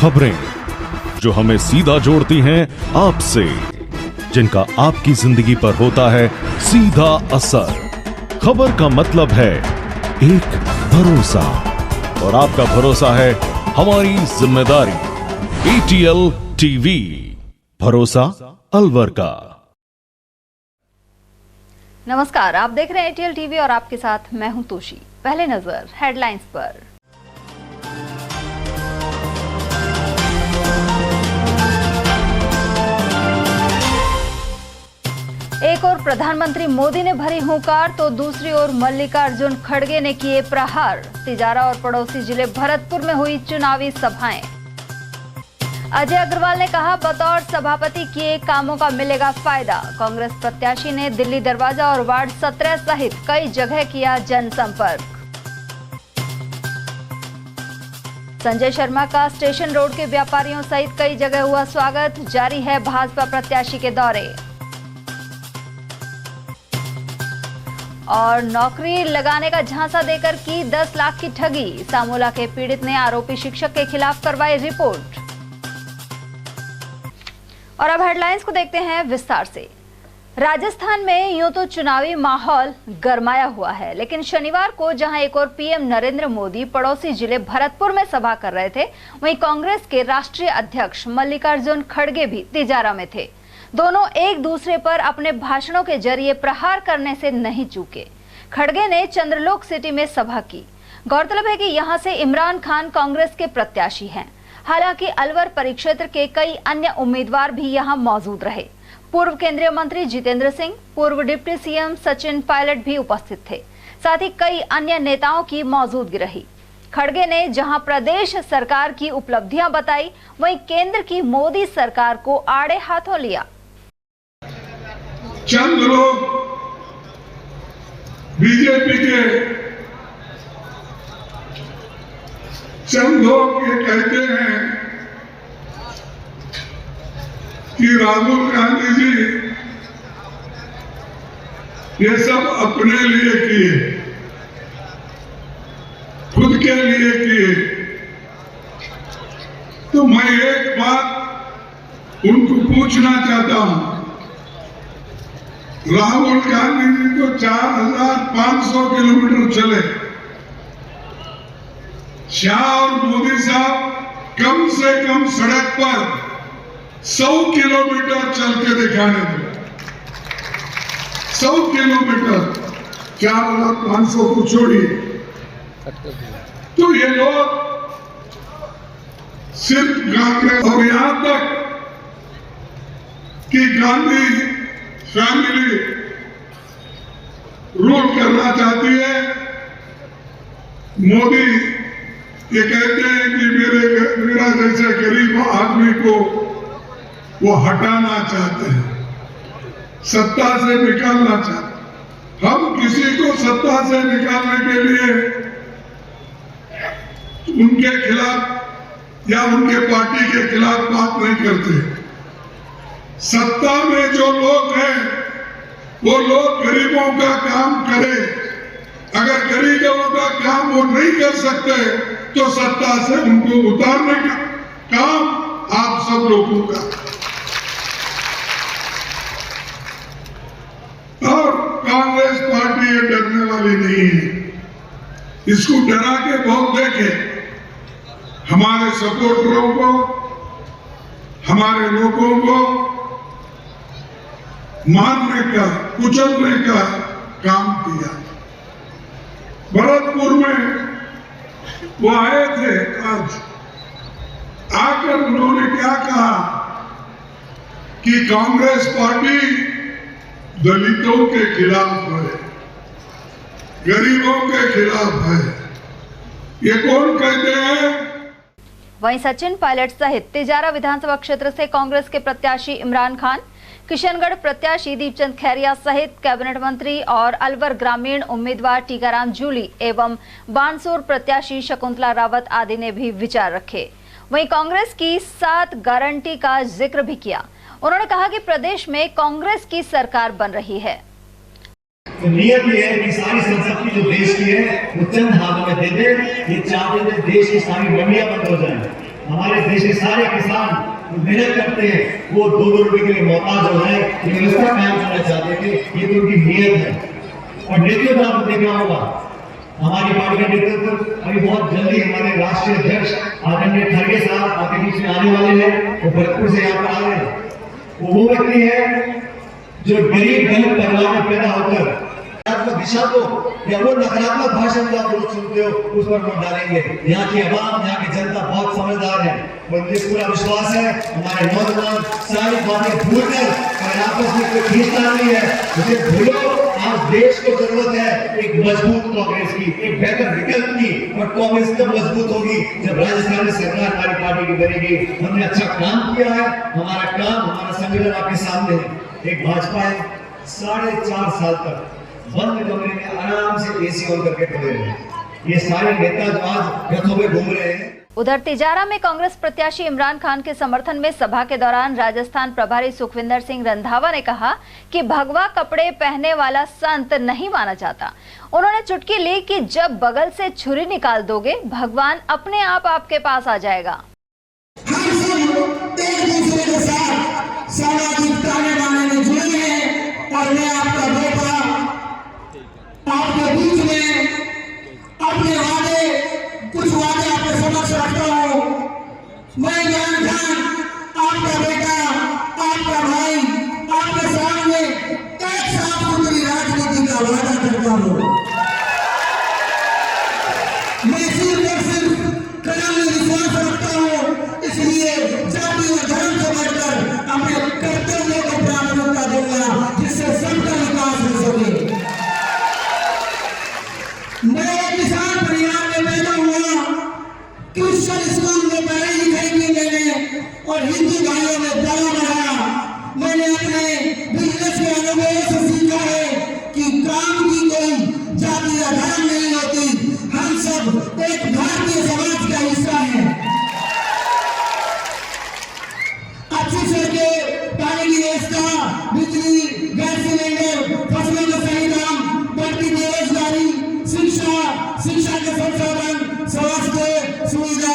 खबरें जो हमें सीधा जोड़ती हैं आपसे, जिनका आपकी जिंदगी पर होता है सीधा असर। खबर का मतलब है एक भरोसा, और आपका भरोसा है हमारी जिम्मेदारी। ATL TV, भरोसा अलवर का। नमस्कार, आप देख रहे हैं ATL TV और आपके साथ मैं हूं तोशी। पहले नजर हेडलाइंस पर। एक ओर प्रधानमंत्री मोदी ने भरी हुंकार तो दूसरी ओर मल्लिकार्जुन खड़गे ने किए प्रहार। तिजारा और पड़ोसी जिले भरतपुर में हुई चुनावी सभाएं। अजय अग्रवाल ने कहा, बतौर सभापति किए कामों का मिलेगा फायदा। कांग्रेस प्रत्याशी ने दिल्ली दरवाजा और वार्ड 17 सहित कई जगह किया जनसंपर्क। संजय शर्मा का स्टेशन रोड के व्यापारियों सहित कई जगह हुआ स्वागत। जारी है भाजपा प्रत्याशी के दौरे। और नौकरी लगाने का झांसा देकर की 10 लाख की ठगी। सामूला के पीड़ित ने आरोपी शिक्षक के खिलाफ करवाई रिपोर्ट। और अब हेडलाइंस को देखते हैं विस्तार से। राजस्थान में यूं तो चुनावी माहौल गरमाया हुआ है, लेकिन शनिवार को जहां एक और पीएम नरेंद्र मोदी पड़ोसी जिले भरतपुर में सभा कर रहे थे, वहीं कांग्रेस के राष्ट्रीय अध्यक्ष मल्लिकार्जुन खड़गे भी तिजारा में थे। दोनों एक दूसरे पर अपने भाषणों के जरिए प्रहार करने से नहीं चूके। खड़गे ने चंद्रलोक सिटी में सभा की। गौरतलब है कि यहां से इमरान खान कांग्रेस के प्रत्याशी हैं। हालांकि अलवर परिक्षेत्र के कई अन्य उम्मीदवार भी यहां मौजूद रहे। पूर्व केंद्रीय मंत्री जितेंद्र सिंह, पूर्व डिप्टी सीएम सचिन पायलट भी उपस्थित थे। साथ ही कई अन्य नेताओं की मौजूदगी रही। खड़गे ने जहां प्रदेश सरकार की उपलब्धियां बताई, वहीं केंद्र की मोदी सरकार को आड़े हाथों लिया। चंद लोग बीजेपी के चंद लोग ये कहते हैं कि राहुल गांधी जी ये सब अपने लिए किए, खुद के लिए किए। तो मैं एक बात उनको पूछना चाहता हूं, राहुल गांधी जी तो 4500 किलोमीटर चले, शाह और मोदी साहब कम से कम सड़क पर 100 किलोमीटर चल के दिखाने दो। 100 किलोमीटर, 4500 को छोड़िए। तो ये लोग सिर्फ कांग्रेस और यहां तक कि गांधी फैमिली रूल करना चाहती है। मोदी ये कहते हैं कि मेरा जैसे गरीब आदमी को वो हटाना चाहते हैं, सत्ता से निकालना चाहते हैं। हम किसी को सत्ता से निकालने के लिए उनके खिलाफ या उनके पार्टी के खिलाफ बात नहीं करते। सत्ता में जो लोग हैं वो लोग गरीबों का काम करें। अगर गरीबों का काम वो नहीं कर सकते तो सत्ता से उनको उतारने का काम आप सब लोगों का। और कांग्रेस पार्टी ये डरने वाली नहीं है। इसको डरा के बहुत देखे। हमारे सपोर्टरों को, हमारे लोगों को मारने का, कुचलने का काम किया। भरतपुर में वो आए थे, आज आकर उन्होंने क्या कहा कि कांग्रेस पार्टी दलितों के खिलाफ है, गरीबों के खिलाफ है। ये कौन कहते हैं? वहीं सचिन पायलट सहित तिजारा विधानसभा क्षेत्र से कांग्रेस के प्रत्याशी इमरान खान, किशनगढ़ प्रत्याशी दीपचंद खैरिया सहित कैबिनेट मंत्री और अलवर ग्रामीण उम्मीदवार टीकाराम जूली एवं बानसूर प्रत्याशी शकुंतला रावत आदि ने भी विचार रखे। वहीं कांग्रेस की 7 गारंटी का जिक्र भी किया। उन्होंने कहा कि प्रदेश में कांग्रेस की सरकार बन रही है। नियम ये है कि सारी संपत्ति जो देश की है वो चंद हाथों में दे दे। ये चाहते थे देश की सारी मंडियां बंद हो जाए, हमारे देश के सारे किसान मेहनत करते हैं, वो 2 रुपए के लिए मोहताज हो जाए, ये व्यवस्था कायम करना चाहते थे। ये तो उनकी नीयत है। और नेतृत्व आपको देखना होगा, हमारी पार्टी का नेतृत्व अभी बहुत जल्दी हमारे राष्ट्रीय अध्यक्ष आदरणीय खड़गे साहब आपके बीच में आने वाले हैं। वो भरतपुर से यहाँ पर आ रहे हैं। वो व्यक्ति है जो गरीब दलित परिवार में पैदा होकर दिशा को या वो नकारात्मक भाषण जो आप रोज सुनते हो उस पर वोट डालेंगे। यहाँ की आवाम, यहाँ की जनता बहुत समझदार है और मुझे पूरा विश्वास है हमारे नौजवान सारी बातें भूलकर और आपस में कोई खींचतान नहीं है, मुझे भूलो। आज देश को जरूरत है एक मजबूत कांग्रेस की, एक बेहतर विकल्प की। और कांग्रेस कब मजबूत होगी? जब राजस्थान में सरकार हमारी पार्टी की बनेगी। हमने अच्छा काम किया है, हमारा काम, हमारा संगठन आपके सामने है। एक भाजपा है 4.5 साल तक बंद कमरे में आराम से एसी ऑन करके पड़े रहे। ये सारे नेता जो आज रथों में घूम रहे हैं। उधर तिजारा में कांग्रेस प्रत्याशी इमरान खान के समर्थन में सभा के दौरान राजस्थान प्रभारी सुखविंदर सिंह रंधावा ने कहा कि भगवा कपड़े पहनने वाला संत नहीं माना जाता। उन्होंने चुटकी ली कि जब बगल से छुरी निकाल दोगे भगवान अपने आप आपके पास आ जाएगा। हम सब एक दूसरे के साथ सामाजिक ताने बाने में जुड़े हैं और मैं आपका बेटा आपके बीच में अपने वादे, कुछ वादे आपके समक्ष रखता हूँ। मैं इमरान खान आपका बेटा, आपका भाई, आपके सामने एक साफ सुथरी राजनीति का वादा करता हूँ। मैं सिर्फ और सिर्फ कलम में विश्वास रखता हूँ, इसलिए जाति और धर्म से बढ़कर अपने कर्तव्यों को प्राथमिकता दूंगा जिससे सबका विकास हो सके। मैं एक किसान परिवार में पैदा हुआ, क्रिश्चियन स्कूल में पढ़ाई लिखाई की मैंने और हिंदू भाइयों में पला बढ़ा। मैंने अपने बिजनेस के अनुभव से सीखा है कि काम की कोई जाति या धर्म नहीं होती, हम सब एक भारतीय समाज का हिस्सा हैं। अच्छी सड़कें, पानी की व्यवस्था, बिजली, गैस सिलेंडर, फसलों का सही दाम, बढ़ती बेरोजगारी, शिक्षा के संसाधन, स्वास्थ्य सुविधा,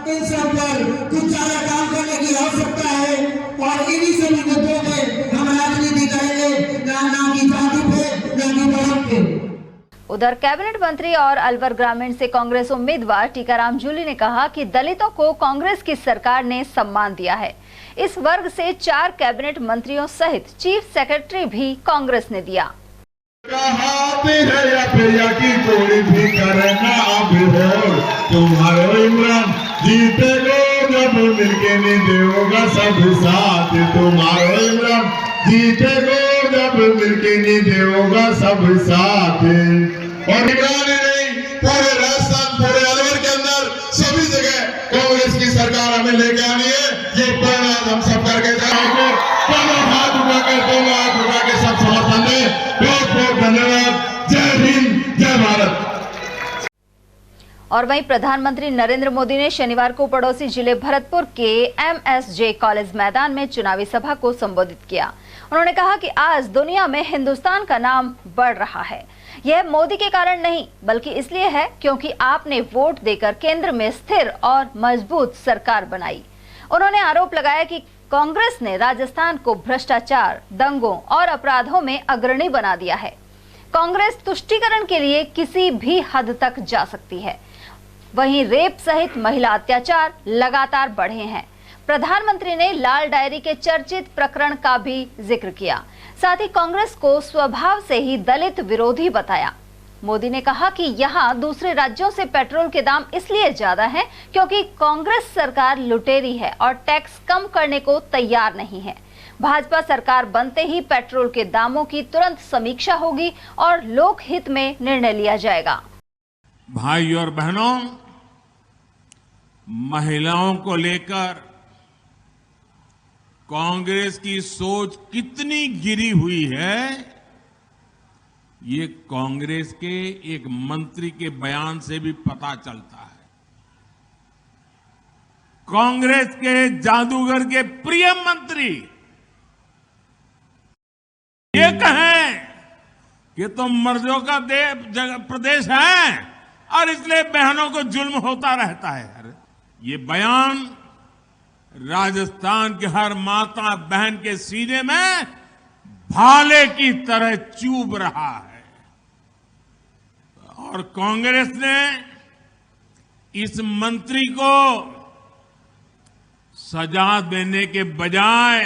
इन सब पर कुछ ज्यादा काम करने की आवश्यकता है और इन्हीं सभी मुद्दों पे हम राजनीति करेंगे, ना की जाति पे, ना की धर्म पे। उधर कैबिनेट मंत्री और अलवर ग्रामीण से कांग्रेस उम्मीदवार टीकाराम जूली ने कहा कि दलितों को कांग्रेस की सरकार ने सम्मान दिया है। इस वर्ग से 4 कैबिनेट मंत्रियों सहित चीफ सेक्रेटरी भी कांग्रेस ने दिया। कोई भी करना अब हो तुम्हारे इमरान जीतेगा जब मिलके नहीं देगा सब साथ। तुम्हारे इमरान जीतेगा जब मिलके नहीं देगा सब साथ। और इमरान ही नहीं, पूरे राजस्थान, पूरे अलवर के अंदर सभी जगह कांग्रेस की सरकार हमें लेके आनी है। ये परिणाम हम सब करके जाएंगे। दोनों हाथ उठा के सब समर्थन दें। बहुत बहुत धन्यवाद। जय हिंद, जय भारत। और वहीं प्रधानमंत्री नरेंद्र मोदी ने शनिवार को पड़ोसी जिले भरतपुर के MSJ कॉलेज मैदान में चुनावी सभा को संबोधित किया। उन्होंने कहा कि आज दुनिया में हिंदुस्तान का नाम बढ़ रहा है। यह मोदी के कारण नहीं बल्कि इसलिए है क्योंकि आपने वोट देकर केंद्र में स्थिर और मजबूत सरकार बनाई। उन्होंने आरोप लगाया कि कांग्रेस ने राजस्थान को भ्रष्टाचार, दंगों और अपराधों में अग्रणी बना दिया है। कांग्रेस तुष्टीकरण के लिए किसी भी हद तक जा सकती है। वहीं रेप सहित महिला अत्याचार लगातार बढ़े हैं। प्रधानमंत्री ने लाल डायरी के चर्चित प्रकरण का भी जिक्र किया। साथ ही कांग्रेस को स्वभाव से ही दलित विरोधी बताया। मोदी ने कहा कि यहाँ दूसरे राज्यों से पेट्रोल के दाम इसलिए ज्यादा हैं क्योंकि कांग्रेस सरकार लुटेरी है और टैक्स कम करने को तैयार नहीं है। भाजपा सरकार बनते ही पेट्रोल के दामों की तुरंत समीक्षा होगी और लोकहित में निर्णय लिया जाएगा। भाई और बहनों, महिलाओं को लेकर कांग्रेस की सोच कितनी गिरी हुई है, ये कांग्रेस के एक मंत्री के बयान से भी पता चलता है। कांग्रेस के जादूगर के प्रिय मंत्री ये कहें कि तुम मर्दों का प्रदेश है और इसलिए बहनों को जुल्म होता रहता है। अरे ये बयान राजस्थान के हर माता बहन के सीने में भाले की तरह चुभ रहा है और कांग्रेस ने इस मंत्री को सजा देने के बजाय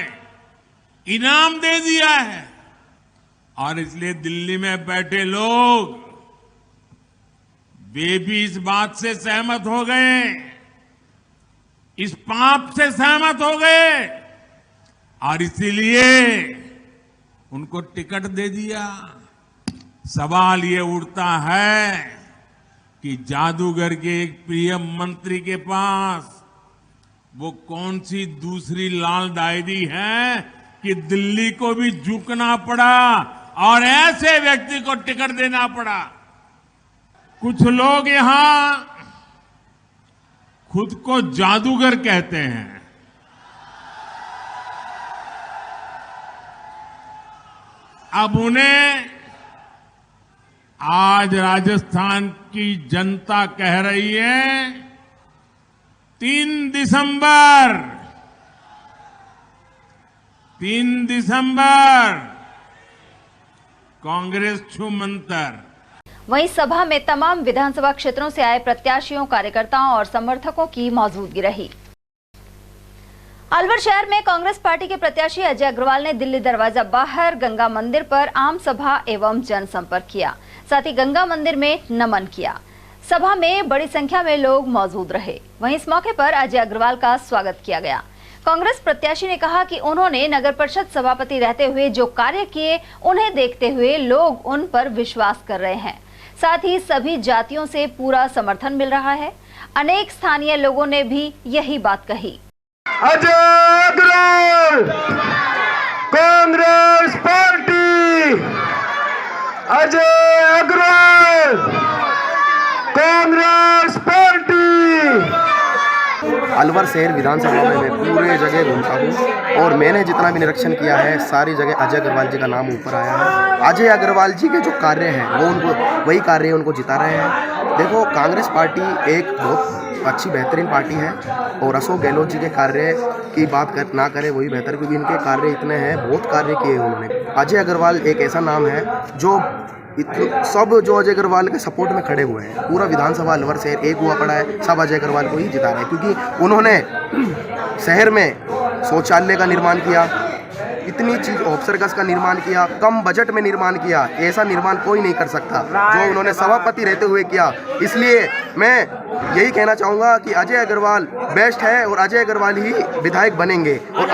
इनाम दे दिया है और इसलिए दिल्ली में बैठे लोग वे भी इस बात से सहमत हो गए, इस पाप से सहमत हो गए और इसीलिए उनको टिकट दे दिया। सवाल ये उठता है कि जादूगर के एक प्रिय मंत्री के पास वो कौन सी दूसरी लाल डायरी है कि दिल्ली को भी झुकना पड़ा और ऐसे व्यक्ति को टिकट देना पड़ा। कुछ लोग यहां खुद को जादूगर कहते हैं। अब उन्हें आज राजस्थान की जनता कह रही है 3 दिसंबर कांग्रेस छूमंतर। वहीं सभा में तमाम विधानसभा क्षेत्रों से आए प्रत्याशियों, कार्यकर्ताओं और समर्थकों की मौजूदगी रही। अलवर शहर में कांग्रेस पार्टी के प्रत्याशी अजय अग्रवाल ने दिल्ली दरवाजा बाहर गंगा मंदिर पर आम सभा एवं जनसंपर्क किया, साथ ही गंगा मंदिर में नमन किया। सभा में बड़ी संख्या में लोग मौजूद रहे। वहीं इस मौके पर अजय अग्रवाल का स्वागत किया गया। कांग्रेस प्रत्याशी ने कहा कि उन्होंने नगर परिषद सभापति रहते हुए जो कार्य किए, उन्हें देखते हुए लोग उन पर विश्वास कर रहे हैं। साथ ही सभी जातियों से पूरा समर्थन मिल रहा है। अनेक स्थानीय लोगों ने भी यही बात कही। Ajay Agarwal Congress party, Ajay Agarwal Congress party. अलवर शहर विधानसभा में मैं पूरे जगह घूमता हूँ और मैंने जितना भी निरीक्षण किया है सारी जगह अजय अग्रवाल जी का नाम ऊपर आया है। अजय अग्रवाल जी के जो कार्य हैं वो उनको वही कार्य उनको जिता रहे हैं। देखो, कांग्रेस पार्टी एक बहुत अच्छी बेहतरीन पार्टी है और अशोक गहलोत जी के कार्य की बात ना करें वही बेहतर, क्योंकि इनके कार्य इतने हैं, बहुत कार्य किए उन्होंने। अजय अग्रवाल एक ऐसा नाम है जो सब जो अजय अग्रवाल के सपोर्ट में खड़े हुए हैं। पूरा विधानसभा अलवर शहर एक हुआ पड़ा है, सब अजय अग्रवाल को ही जिता रहे हैं, क्योंकि उन्होंने शहर में शौचालय का निर्माण किया, इतनी चीज ऑफसरगस का निर्माण किया, कम बजट में निर्माण किया। ऐसा निर्माण कोई नहीं कर सकता जो उन्होंने सभापति रहते हुए किया। इसलिए मैं यही कहना चाहूँगा कि अजय अग्रवाल बेस्ट है और अजय अग्रवाल ही विधायक बनेंगे और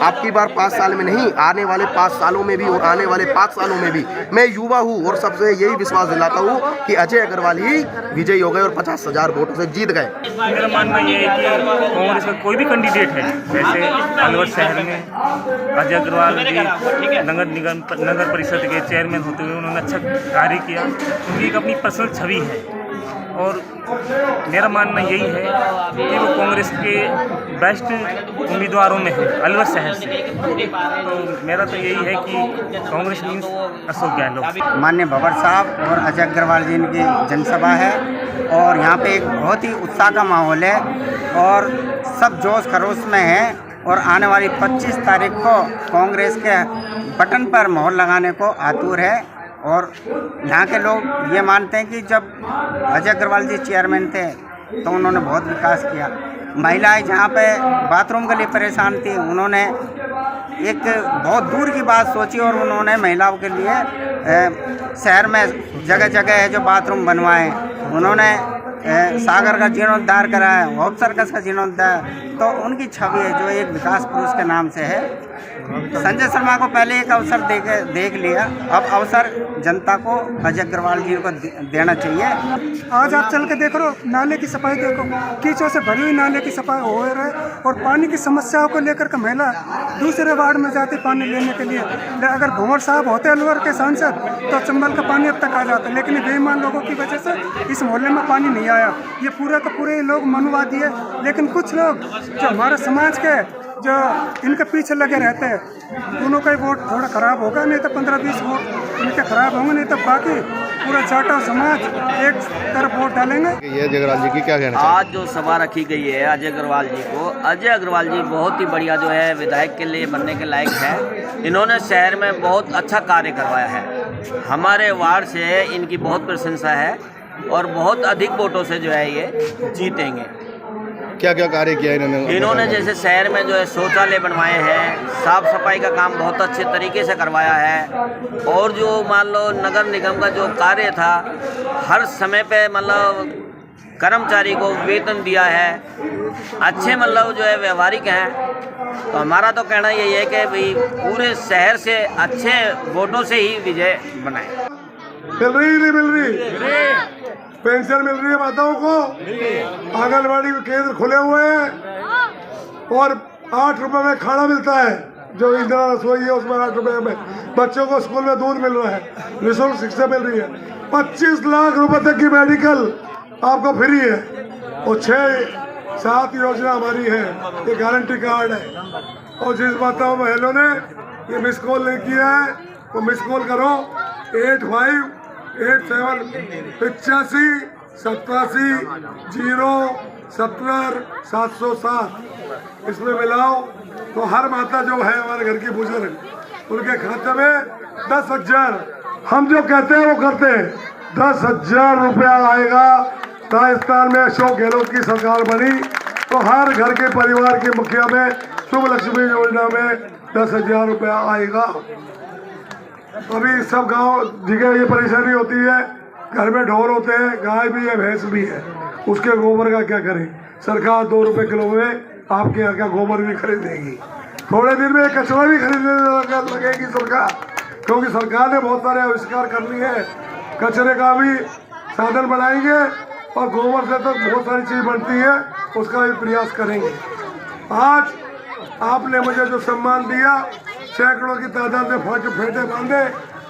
आपकी बार 5 साल में नहीं, आने वाले 5 सालों में भी और आने वाले 5 सालों में भी। मैं युवा हूँ और सबसे यही विश्वास दिलाता हूँ कि अजय अग्रवाल ही विजयी हो गए और 50,000 वोटों से जीत गए। मेरा मानना ये है कि कांग्रेस का कोई भी कैंडिडेट है, वैसे अलवर शहर में अजय अग्रवाल जी नगर परिषद के चेयरमैन होते हुए उन्होंने अच्छा कार्य किया, क्योंकि एक अपनी पर्सनल छवि है और मेरा मानना यही है कि वो कांग्रेस के बेस्ट उम्मीदवारों में है अलवर शहर से। तो मेरा तो यही है कि कांग्रेस मीन्स अशोक गहलोत। माननीय भवर साहब और अजय अग्रवाल जी की जनसभा है और यहाँ पे एक बहुत ही उत्साह का माहौल है और सब जोश खरोश में है और आने वाली 25 तारीख को कांग्रेस के बटन पर मोहर लगाने को आतुर है। और यहाँ के लोग ये मानते हैं कि जब अजय अग्रवाल जी चेयरमैन थे तो उन्होंने बहुत विकास किया। महिलाएं जहाँ पे बाथरूम के लिए परेशान थी, उन्होंने एक बहुत दूर की बात सोची और उन्होंने महिलाओं के लिए शहर में जगह जगह है जो बाथरूम बनवाए। उन्होंने सागर का जीर्णोद्धार कराया, होप सर्कस का जीर्णोद्धार। तो उनकी छवि है जो एक विकास पुरुष के नाम से है। संजय शर्मा को पहले एक अवसर देख लिया, अब अवसर जनता को अजय अग्रवाल जी को देना चाहिए। आज आप चल के देख लो, नाले की सफाई देखो, कीचड़ से भरी हुई नाले की सफाई हो रही है और पानी की समस्याओं को लेकर के महिला दूसरे वार्ड में जाती पानी लेने के लिए। अगर भंवर साहब होते अलवर के सांसद तो चंबल का पानी अब तक आ जाता, लेकिन बेईमान लोगों की वजह से इस मोहल्ले में पानी नहीं आया। ये पूरे के पूरे लोग मनुवादी है, लेकिन कुछ लोग जो हमारे समाज के जो इनके पीछे लगे रहते हैं दोनों का ही वोट थोड़ा खराब होगा, नहीं तो 15-20 वोट इनके खराब होंगे, नहीं तो बाकी पूरा जाटा समाज एक तरफ वोट डालेंगे। ये अजय अग्रवाल जी की क्या कहना आज जो सभा रखी गई है अजय अग्रवाल जी को, अजय अग्रवाल जी बहुत ही बढ़िया जो है विधायक के लिए बनने के लायक है। इन्होंने शहर में बहुत अच्छा कार्य करवाया है। हमारे वार्ड से इनकी बहुत प्रशंसा है और बहुत अधिक वोटों से जो है ये जीतेंगे। क्या क्या कार्य किया इन्होंने जैसे शहर में जो है शौचालय बनवाए हैं, साफ सफाई का काम बहुत अच्छे तरीके से करवाया है, और जो मान लो नगर निगम का जो कार्य था हर समय पे मतलब कर्मचारी को वेतन दिया है, अच्छे मतलब जो है व्यवहारिक हैं। तो हमारा तो कहना यही है कि भाई पूरे शहर से अच्छे वोटों से ही विजय बनाए। मिल रही नहीं मिल रही पेंशन मिल रही है माताओं को, आंगनबाड़ी केंद्र खुले हुए हैं और 8 रुपए में खाना मिलता है, जो इंदिरा रसोई है उसमें 8 रुपए में बच्चों को स्कूल में दूध मिल रहा है, निःशुल्क शिक्षा मिल रही है, 25 लाख रुपए तक की मेडिकल आपको फ्री है, और 6-7 योजना हमारी है, ये गारंटी कार्ड है। और जिस माताओं बहनों ने ये मिस कॉल नहीं किया है वो मिस कॉल करो 8587-87-070-707 इसमें मिलाओ तो हर माता जो है हमारे घर की बुजुर्ग उनके खाते में 10,000, हम जो कहते हैं वो करते हैं, 10,000 रुपया आएगा। राजस्थान में अशोक गहलोत की सरकार बनी तो हर घर के परिवार के मुखिया में शुभ लक्ष्मी योजना में 10,000 रुपया आएगा। अभी सब गांव जगह ये परेशानी होती है, घर में ढोर होते हैं, गाय भी है भैंस भी है, उसके गोबर का क्या करें? सरकार 2 रुपए किलो में आपके यहाँ का गोबर भी खरीदेगी, थोड़े दिन में कचरा भी खरीदने लगेगी सरकार, क्योंकि सरकार ने बहुत सारे आविष्कार कर लिए हैं, कचरे का भी साधन बनाएंगे और गोबर से तो बहुत सारी चीज बनती है, उसका भी प्रयास करेंगे। आज आपने मुझे जो सम्मान दिया, सैकड़ों की तादाद में फेंटे बांधे,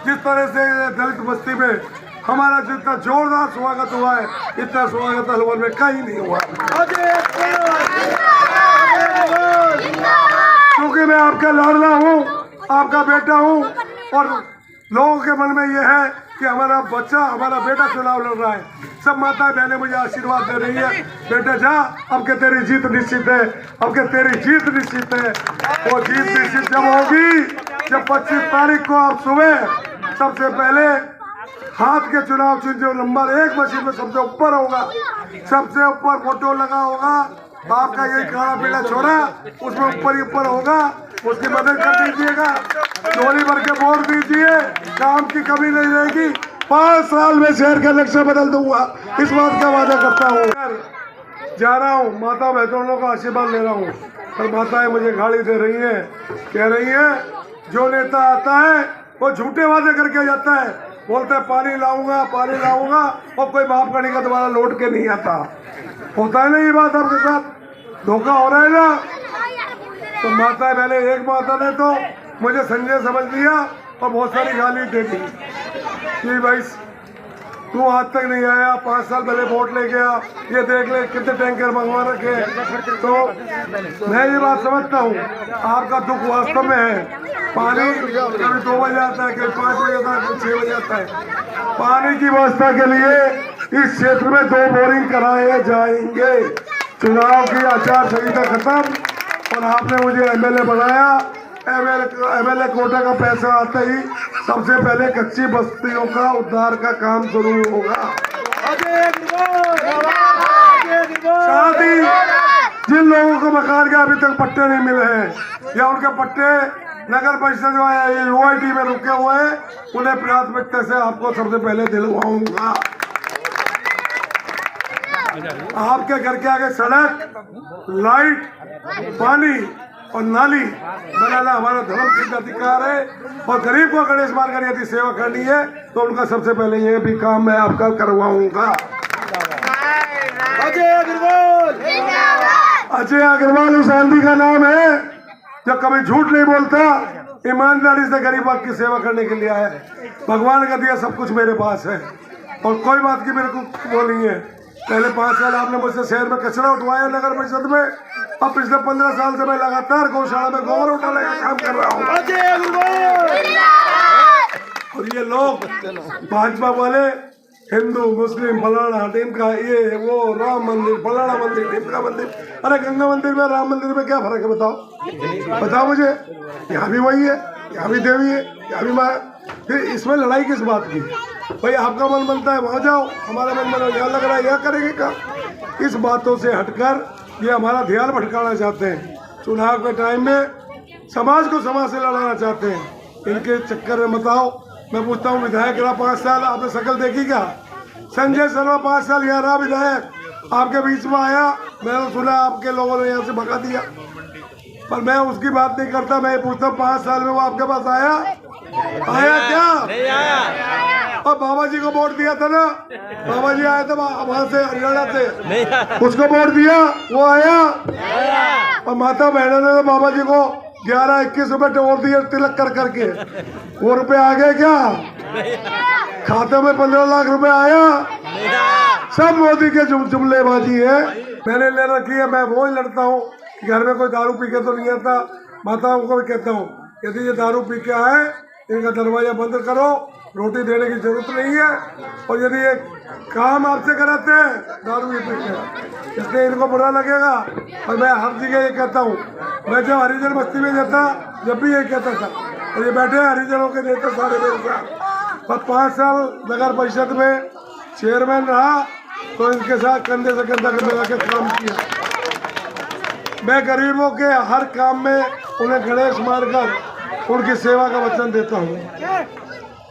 जिस तरह से दलित बस्ती में हमारा जितना जोरदार स्वागत हुआ है इतना स्वागत अलवर में कहीं नहीं हुआ, क्योंकि मैं आपका लाडला हूँ, आपका बेटा हूँ, और लोगों के मन में ये है कि हमारा बच्चा हमारा बेटा चुनाव लड़ रहा है। सब माता बहनें मुझे आशीर्वाद दे रही है, बेटा जा, अब के तेरी जीत निश्चित है, अब के तेरी जीत निश्चित है। वो जीत निश्चित जब होगी जब 25 तारीख को आप सुबह सबसे पहले हाथ के चुनाव चिन्ह जो नंबर 1 मशीन में सबसे ऊपर होगा, सबसे ऊपर फोटो लगा होगा, आपका ये काला पीला छोरा उसमें ऊपर ही ऊपर होगा, उसकी मदद कर दीजिएगा, झोली भर के वोट दीजिए, काम की कमी नहीं रहेगी। 5 साल में शहर का नक्शा बदल दूंगा, इस बात का वादा करता हूँ। जा रहा हूँ, माता बहनों का आशीर्वाद ले रहा हूँ, पर माताएं मुझे गाली दे रही हैं, कह रही हैं जो नेता आता है वो झूठे वादे करके जाता है, बोलते हैं पानी लाऊंगा और कोई बाप करने का दोबारा लौट के नहीं आता। होता है ना ये बात आपके साथ, धोखा हो रहा है ना। तो माता पहले एक माता ने तो मुझे संजय समझ लिया और बहुत सारी गाली दे दी कि भाई तू आज तक नहीं आया, 5 साल पहले वोट ले गया, ये देख ले कितने टैंकर मंगवा रखे। तो मैं ये बात समझता हूँ, आपका दुख वास्तव में है। पानी कभी 2 बजे आता है, कभी 5 बजे आता है, कभी 6 बजे आता है। पानी की व्यवस्था के लिए इस क्षेत्र में 2 बोरिंग कराए जाएंगे। चुनाव की आचार संहिता खत्म और आपने मुझे एमएलए बनाया, एमएलए कोटा का पैसा आते ही सबसे पहले कच्ची बस्तियों का उद्धार का काम शुरू होगा। साथ ही जिन लोगों को मकान के अभी तक पट्टे नहीं मिले हैं या उनके पट्टे नगर परिषद जो है यूआईटी में रुके हुए हैं, उन्हें प्राथमिकता से आपको सबसे पहले दिलवाऊंगा। आपके घर के आगे सड़क, लाइट, पानी और नाली बनाना हमारा धर्म सिद्ध अधिकार है, और गरीब को गणेश मान कर यदि सेवा करनी है तो उनका सबसे पहले ये भी काम मैं आपका करवाऊंगा। अजय अग्रवाल उस आंधी का नाम है जो कभी झूठ नहीं बोलता, ईमानदारी से गरीबों की सेवा करने के लिए आया है। भगवान का दिया सब कुछ मेरे पास है और कोई बात की मेरे को वो नहीं है। पहले 5 साल आपने मुझसे शहर में कचरा उठवाया नगर परिषद में, अब पिछले 15 साल से मैं लगातार गौशाला में गोबर उठाने का काम कर रहा हूँ। और ये लोग भाजपा वाले हिंदू मुस्लिम फलाना टिमका ये वो राम मंदिर फलाना मंदिर टिमका मंदिर, अरे गंगा मंदिर में राम मंदिर में क्या फर्क है बताओ मुझे। यहाँ भी वही है, यहाँ भी देवी है, यहाँ भी माँ, फिर इसमें लड़ाई किस बात की? भाई आपका मन बनता है वहाँ जाओ, हमारा मन बना यहाँ लग रहा है यहाँ करेंगे क्या? इस बातों से हटकर ये हमारा ध्यान भटकाना चाहते हैं। चुनाव के टाइम में समाज को समाज से लड़ाना चाहते हैं। इनके चक्कर में बताओ, मैं पूछता हूँ विधायक रहा 5 साल, आपने शक्ल देखी क्या? संजय शर्मा 5 साल यहाँ रहा विधायक, आपके बीच में आया, मैंने तो सुना आपके लोगों ने यहाँ से भगा दिया, पर मैं उसकी बात नहीं करता। मैं पूछता हूँ 5 साल में वो आपके पास आया क्या? नहीं आया। और बाबा जी को वोट दिया था ना, बाबा जी आए थे वहाँ से हरियाणा से, उसको वोट दिया, वो आया। और माता बहनों ने तो बाबा जी को 11-21 रुपए वोट दिए तिलक कर करके, वो रुपए आ गए क्या? खाते में 15 लाख रुपए आया? सब मोदी के जुमलेबाजी है। मैंने ले रखी है, मैं वो ही लड़ता हूँ। घर में कोई दारू पी के तो नहीं आता, माताओं को भी कहता हूँ यदि ये दारू पी के आए इनका दरवाजा बंद करो, रोटी देने की जरूरत नहीं है। और यदि ये काम आपसे कराते हैं दारू ये पीते हैं, इसलिए इनको बुरा लगेगा। और मैं हर जगह ये कहता हूँ, मैं जब हरिजन बस्ती में जाता जब भी ये कहता था, और ये बैठे हरिजनों के नेता सारे मेरे साथ। पर 5 साल नगर परिषद में चेयरमैन रहा तो इनके साथ कंधे से कंधा मिला के काम किया। मैं गरीबों के हर काम में उन्हें गणेश मारकर उनकी सेवा का वचन देता हूँ।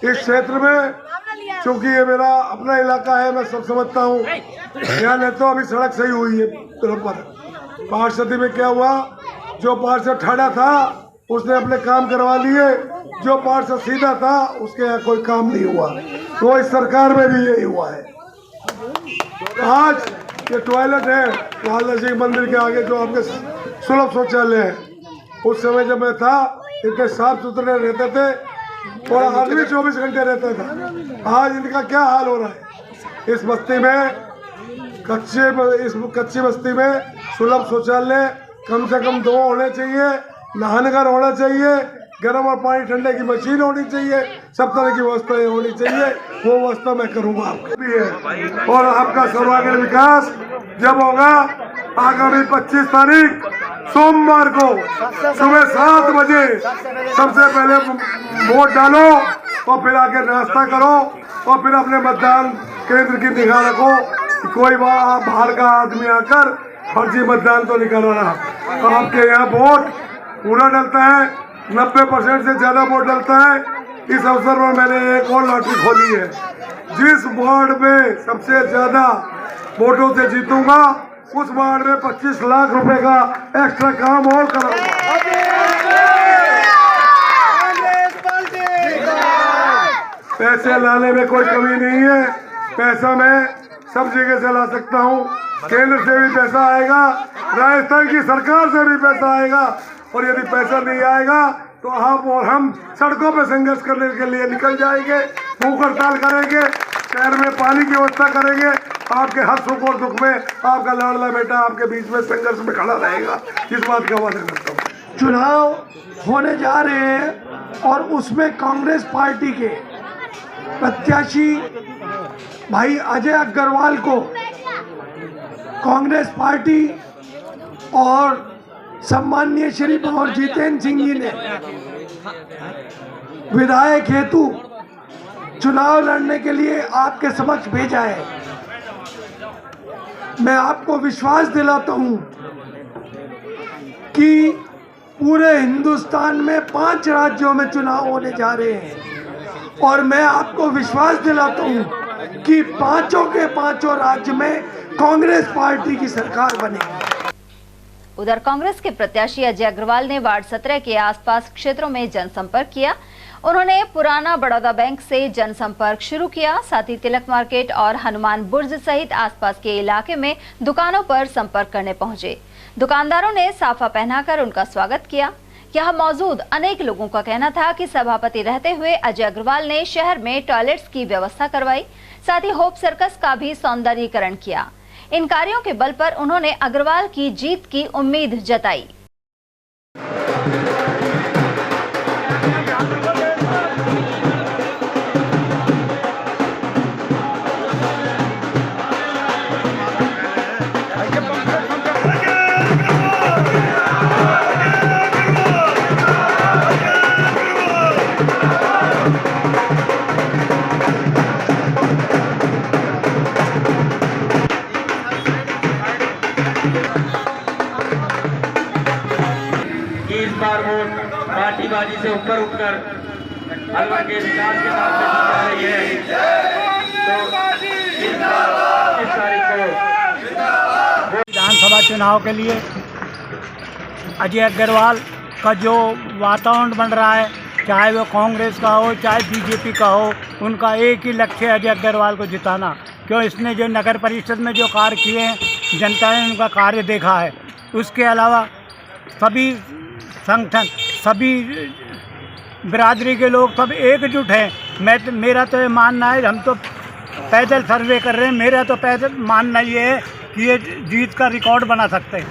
इस क्षेत्र में चूंकि ये मेरा अपना इलाका है, मैं सब समझता हूँ। यहाँ नहीं तो अभी सड़क सही हुई है पर पार्षदी में क्या हुआ, जो पार्षद ठाड़ा था उसने अपने काम करवा लिए, जो पार्षद सीधा था उसके यहाँ कोई काम नहीं हुआ। तो इस सरकार में भी यही हुआ है। आज ये टॉयलेट है लाल सिंह मंदिर के आगे जो आपके सुलभ शौचालय है, उस समय जब मैं था इतने साफ सुथरे रहते थे और आदमी 24 घंटे रहता था। आज इनका क्या हाल हो रहा है? इस बस्ती में इस कच्ची बस्ती में सुलभ शौचालय कम से कम 2 होने चाहिए, नहानघर होना चाहिए, गर्म और पानी ठंडे की मशीन होनी चाहिए, सब तरह की व्यवस्थाएं होनी चाहिए। वो व्यवस्था मैं करूँगा आपके भी है। और आपका सर्वांगीण विकास जब होगा आगामी 25 तारीख सोमवार को सुबह 7 बजे सबसे पहले वोट डालो और फिर आके नाश्ता करो और फिर अपने मतदान केंद्र की निगाह रखो कि कोई बाहर का आदमी आकर फर्जी मतदान तो नहीं करवाना। तो आपके यहाँ वोट पूरा डलता है, 90% से ज्यादा वोट डलता है। इस अवसर पर मैंने एक और लॉटरी खोली है, जिस वार्ड में सबसे ज्यादा वोटों से जीतूंगा उस वार्ड में 25 लाख रुपए का एक्स्ट्रा काम और कराऊंगा। पैसे लाने में कोई कमी नहीं है, पैसा मैं सब जगह से ला सकता हूँ। केंद्र से भी पैसा आएगा, राजस्थान की सरकार से भी पैसा आएगा। और यदि पैसा नहीं आएगा तो आप और हम सड़कों पर संघर्ष करने के लिए निकल जाएंगे, भूख हड़ताल करेंगे, शहर में पानी की व्यवस्था करेंगे। आपके हर सुख और दुख में आपका लाडला बेटा आपके बीच में संघर्ष में खड़ा रहेगा। इस बात का वादा करता हूँ। चुनाव होने जा रहे हैं और उसमें कांग्रेस पार्टी के प्रत्याशी भाई अजय अग्रवाल को कांग्रेस पार्टी और सम्माननीय श्री भंवर जितेंद्र सिंह जी ने विधायक हेतु चुनाव लड़ने के लिए आपके समक्ष भेजा है। मैं आपको विश्वास दिलाता हूं कि पूरे हिंदुस्तान में 5 राज्यों में चुनाव होने जा रहे हैं और मैं आपको विश्वास दिलाता हूं कि 5 के 5 राज्य में कांग्रेस पार्टी की सरकार बनेगी। उधर कांग्रेस के प्रत्याशी अजय अग्रवाल ने वार्ड 17 के आसपास क्षेत्रों में जनसंपर्क किया। उन्होंने पुराना बड़ौदा बैंक से जनसंपर्क शुरू किया, साथ ही तिलक मार्केट और हनुमान बुर्ज सहित आसपास के इलाके में दुकानों पर संपर्क करने पहुंचे। दुकानदारों ने साफा पहनाकर उनका स्वागत किया। यहाँ मौजूद अनेक लोगों का कहना था कि सभापति रहते हुए अजय अग्रवाल ने शहर में टॉयलेट्स की व्यवस्था करवाई, साथ ही होप सर्कस का भी सौंदर्यीकरण किया। इन कार्यों के बल पर उन्होंने अग्रवाल की जीत की उम्मीद जताई। इस बार वोट पार्टीबाजी से ऊपर उठकर अलवर के विकास के नाम पे दी जा रही है। तो इस तारीख को विधानसभा चुनाव के लिए अजय अग्रवाल का जो वातावरण बन रहा है, चाहे वो कांग्रेस का हो चाहे बीजेपी का हो, उनका एक ही लक्ष्य है अजय अग्रवाल को जिताना। क्यों, इसने जो नगर परिषद में जो कार्य किए हैं, जनता ने उनका कार्य देखा है। उसके अलावा सभी संगठन, सभी बिरादरी के लोग सब एकजुट हैं। मेरा तो ये मानना है, हम तो पैदल सर्वे कर रहे हैं, मेरा तो पैदल मानना ये है कि ये जीत का रिकॉर्ड बना सकते हैं।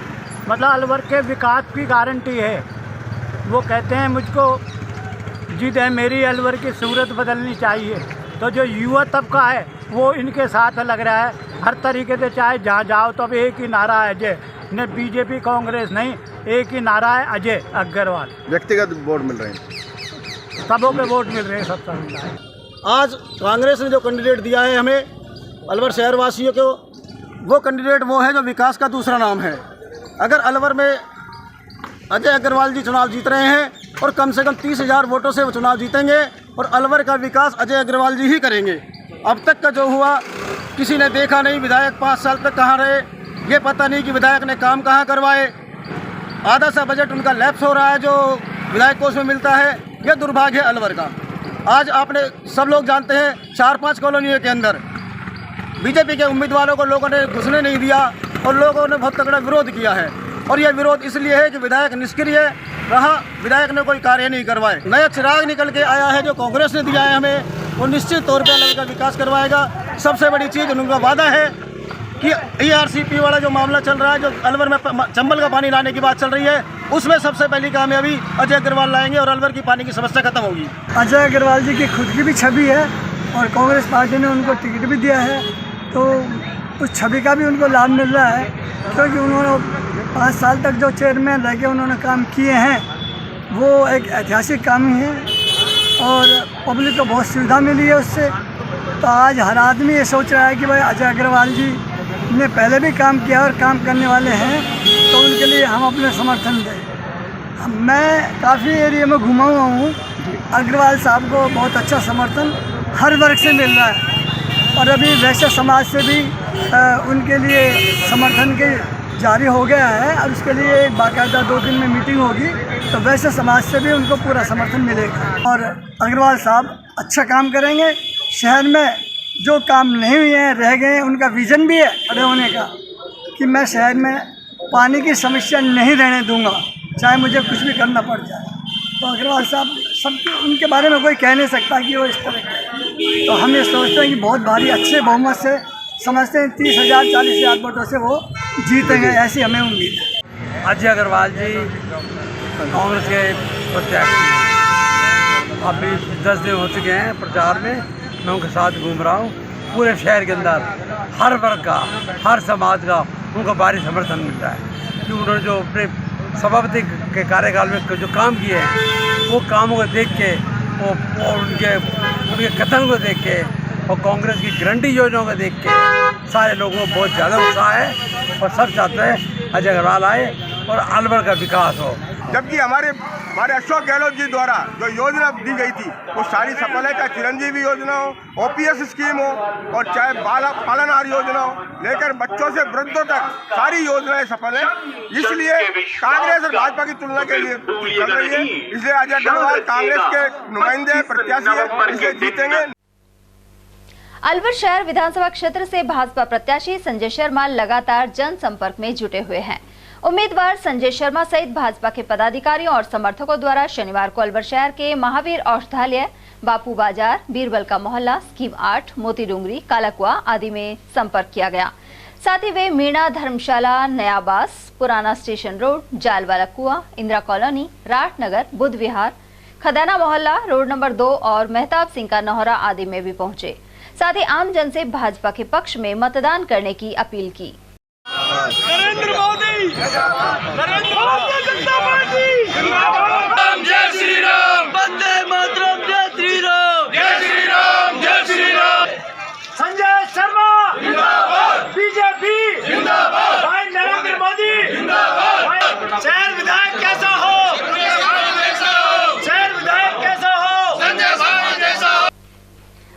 मतलब अलवर के विकास की गारंटी है। वो कहते हैं मुझको जीत है मेरी, अलवर की सूरत बदलनी चाहिए। तो जो युवा तबका है वो इनके साथ लग रहा है हर तरीके से। चाहे जहाँ जाओ तो अब एक ही नारा है अजय, न बीजेपी कांग्रेस नहीं, एक ही नारा है अजय अग्रवाल। व्यक्तिगत वोट मिल रहे हैं, सबों के वोट मिल रहे हैं, सब मिल रहा है। आज कांग्रेस ने जो कैंडिडेट दिया है हमें अलवर शहर वासियों को, वो कैंडिडेट वो है जो विकास का दूसरा नाम है। अगर अलवर में अजय अग्रवाल जी चुनाव जीत रहे हैं और कम से कम 30,000 वोटों से वो चुनाव जीतेंगे और अलवर का विकास अजय अग्रवाल जी ही करेंगे। अब तक का जो हुआ किसी ने देखा नहीं। विधायक 5 साल तक कहाँ रहे, ये पता नहीं कि विधायक ने काम कहाँ करवाए। आधा सा बजट उनका लैप्स हो रहा है जो विधायक कोष में मिलता है। यह दुर्भाग्य है अलवर का। आज आपने सब लोग जानते हैं 4-5 कॉलोनियों के अंदर बीजेपी के उम्मीदवारों को लोगों ने घुसने नहीं दिया और लोगों ने बहुत तगड़ा विरोध किया है। और यह विरोध इसलिए है कि विधायक निष्क्रिय रहा, विधायक ने कोई कार्य नहीं करवाए। नया चिराग निकल के आया है जो कांग्रेस ने दिया है हमें, वो निश्चित तौर पर अलवर का विकास करवाएगा। सबसे बड़ी चीज़ उनका वादा है कि ERCP वाला जो मामला चल रहा है, जो अलवर में चंबल का पानी लाने की बात चल रही है, उसमें सबसे पहली कामयाबी अजय अग्रवाल लाएंगे और अलवर की पानी की समस्या खत्म होगी। अजय अग्रवाल जी की खुद की भी छवि है और कांग्रेस पार्टी ने उनको टिकट भी दिया है, तो उस छवि का भी उनको लाभ मिल रहा है। क्योंकि उन्होंने 5 साल तक जो चेयरमैन रह के उन्होंने काम किए हैं, वो एक ऐतिहासिक काम ही है और पब्लिक को बहुत सुविधा मिली है उससे। तो आज हर आदमी ये सोच रहा है कि भाई अजय अग्रवाल जी ने पहले भी काम किया और काम करने वाले हैं, तो उनके लिए हम अपने समर्थन दें। मैं काफ़ी एरिया में घुमा हुआ हूँ, अग्रवाल साहब को बहुत अच्छा समर्थन हर वर्ग से मिल रहा है। और अभी वैश्य समाज से भी उनके लिए समर्थन के जारी हो गया है और उसके लिए बाकायदा 2 दिन में मीटिंग होगी, तो वैश्य समाज से भी उनको पूरा समर्थन मिलेगा। और अग्रवाल साहब अच्छा काम करेंगे। शहर में जो काम नहीं हुए हैं, रह गए हैं, उनका विज़न भी है खड़े होने का कि मैं शहर में पानी की समस्या नहीं रहने दूंगा, चाहे मुझे कुछ भी करना पड़ जाए। तो अग्रवाल साहब सब उनके बारे में कोई कह नहीं सकता कि वो इस तरह के। तो हम ये सोचते हैं कि बहुत भारी अच्छे बहुमत से समझते हैं 30,000 40,000 वोटों से वो जीतेंगे, ऐसी हमें उम्मीद है। अजय अग्रवाल जी कांग्रेस के प्रत्याशी अभी 10 दिन हो चुके हैं प्रचार में, मैं उनके साथ घूम रहा हूँ। पूरे शहर के अंदर हर वर्ग का, हर समाज का उनको भारी समर्थन मिल रहा है कि उन्होंने जो अपने सभापति के कार्यकाल में जो काम किए हैं, वो कामों को देख के और उनके कथन को देख के और कांग्रेस की गारंटी योजनाओं को देख के सारे लोगों को बहुत ज़्यादा उत्साह है और सब चाहते हैं अजय अग्रवाल आए और अलवर का विकास हो। जबकि हमारे अशोक गहलोत जी द्वारा जो योजना दी गई थी वो सारी सफल है, चाहे चिरंजीवी योजना हो, OPS स्कीम हो और चाहे पालनहार योजना हो, लेकर बच्चों से वृद्धों तक सारी योजनाएं सफल है। इसलिए कांग्रेस और भाजपा की तुलना के लिए कर रही है। इसलिए अजय अग्रवाल कांग्रेस के नुमाइंदे प्रत्याशी है, इसलिए जीतेंगे। अलवर शहर विधानसभा क्षेत्र से भाजपा प्रत्याशी संजय शर्मा लगातार जनसंपर्क में जुटे हुए हैं। उम्मीदवार संजय शर्मा सहित भाजपा के पदाधिकारियों और समर्थकों द्वारा शनिवार को अलवर शहर के महावीर औषधालय, बापू बाजार, बीरबल का मोहल्ला, स्कीम 8, मोती डूंगरी, कालाकुआ आदि में संपर्क किया गया। साथ ही वे मीणा धर्मशाला, नयाबास, पुराना स्टेशन रोड, जालवाला कुआं, इंदिरा कॉलोनी, राठनगर, बुद्ध विहार, खदाना मोहल्ला, रोड नंबर 2 और मेहताब सिंह का नौहरा आदि में भी पहुंचे। साथ ही आम जन से भाजपा के पक्ष में मतदान करने की अपील की। नरेंद्र मोदी, भारतीय जनता पार्टी जिंदाबाद, जय श्री राम, वंदे मातरम, जय श्री राम, जय श्री राम, जय श्री राम। संजय शर्मा जिंदाबाद, बीजेपी जिंदाबाद, भाई नरेंद्र मोदी जिंदाबाद। शहर विधायक कैसा हो, शहर विधायक कैसा हो, संजय शर्मा जैसा हो।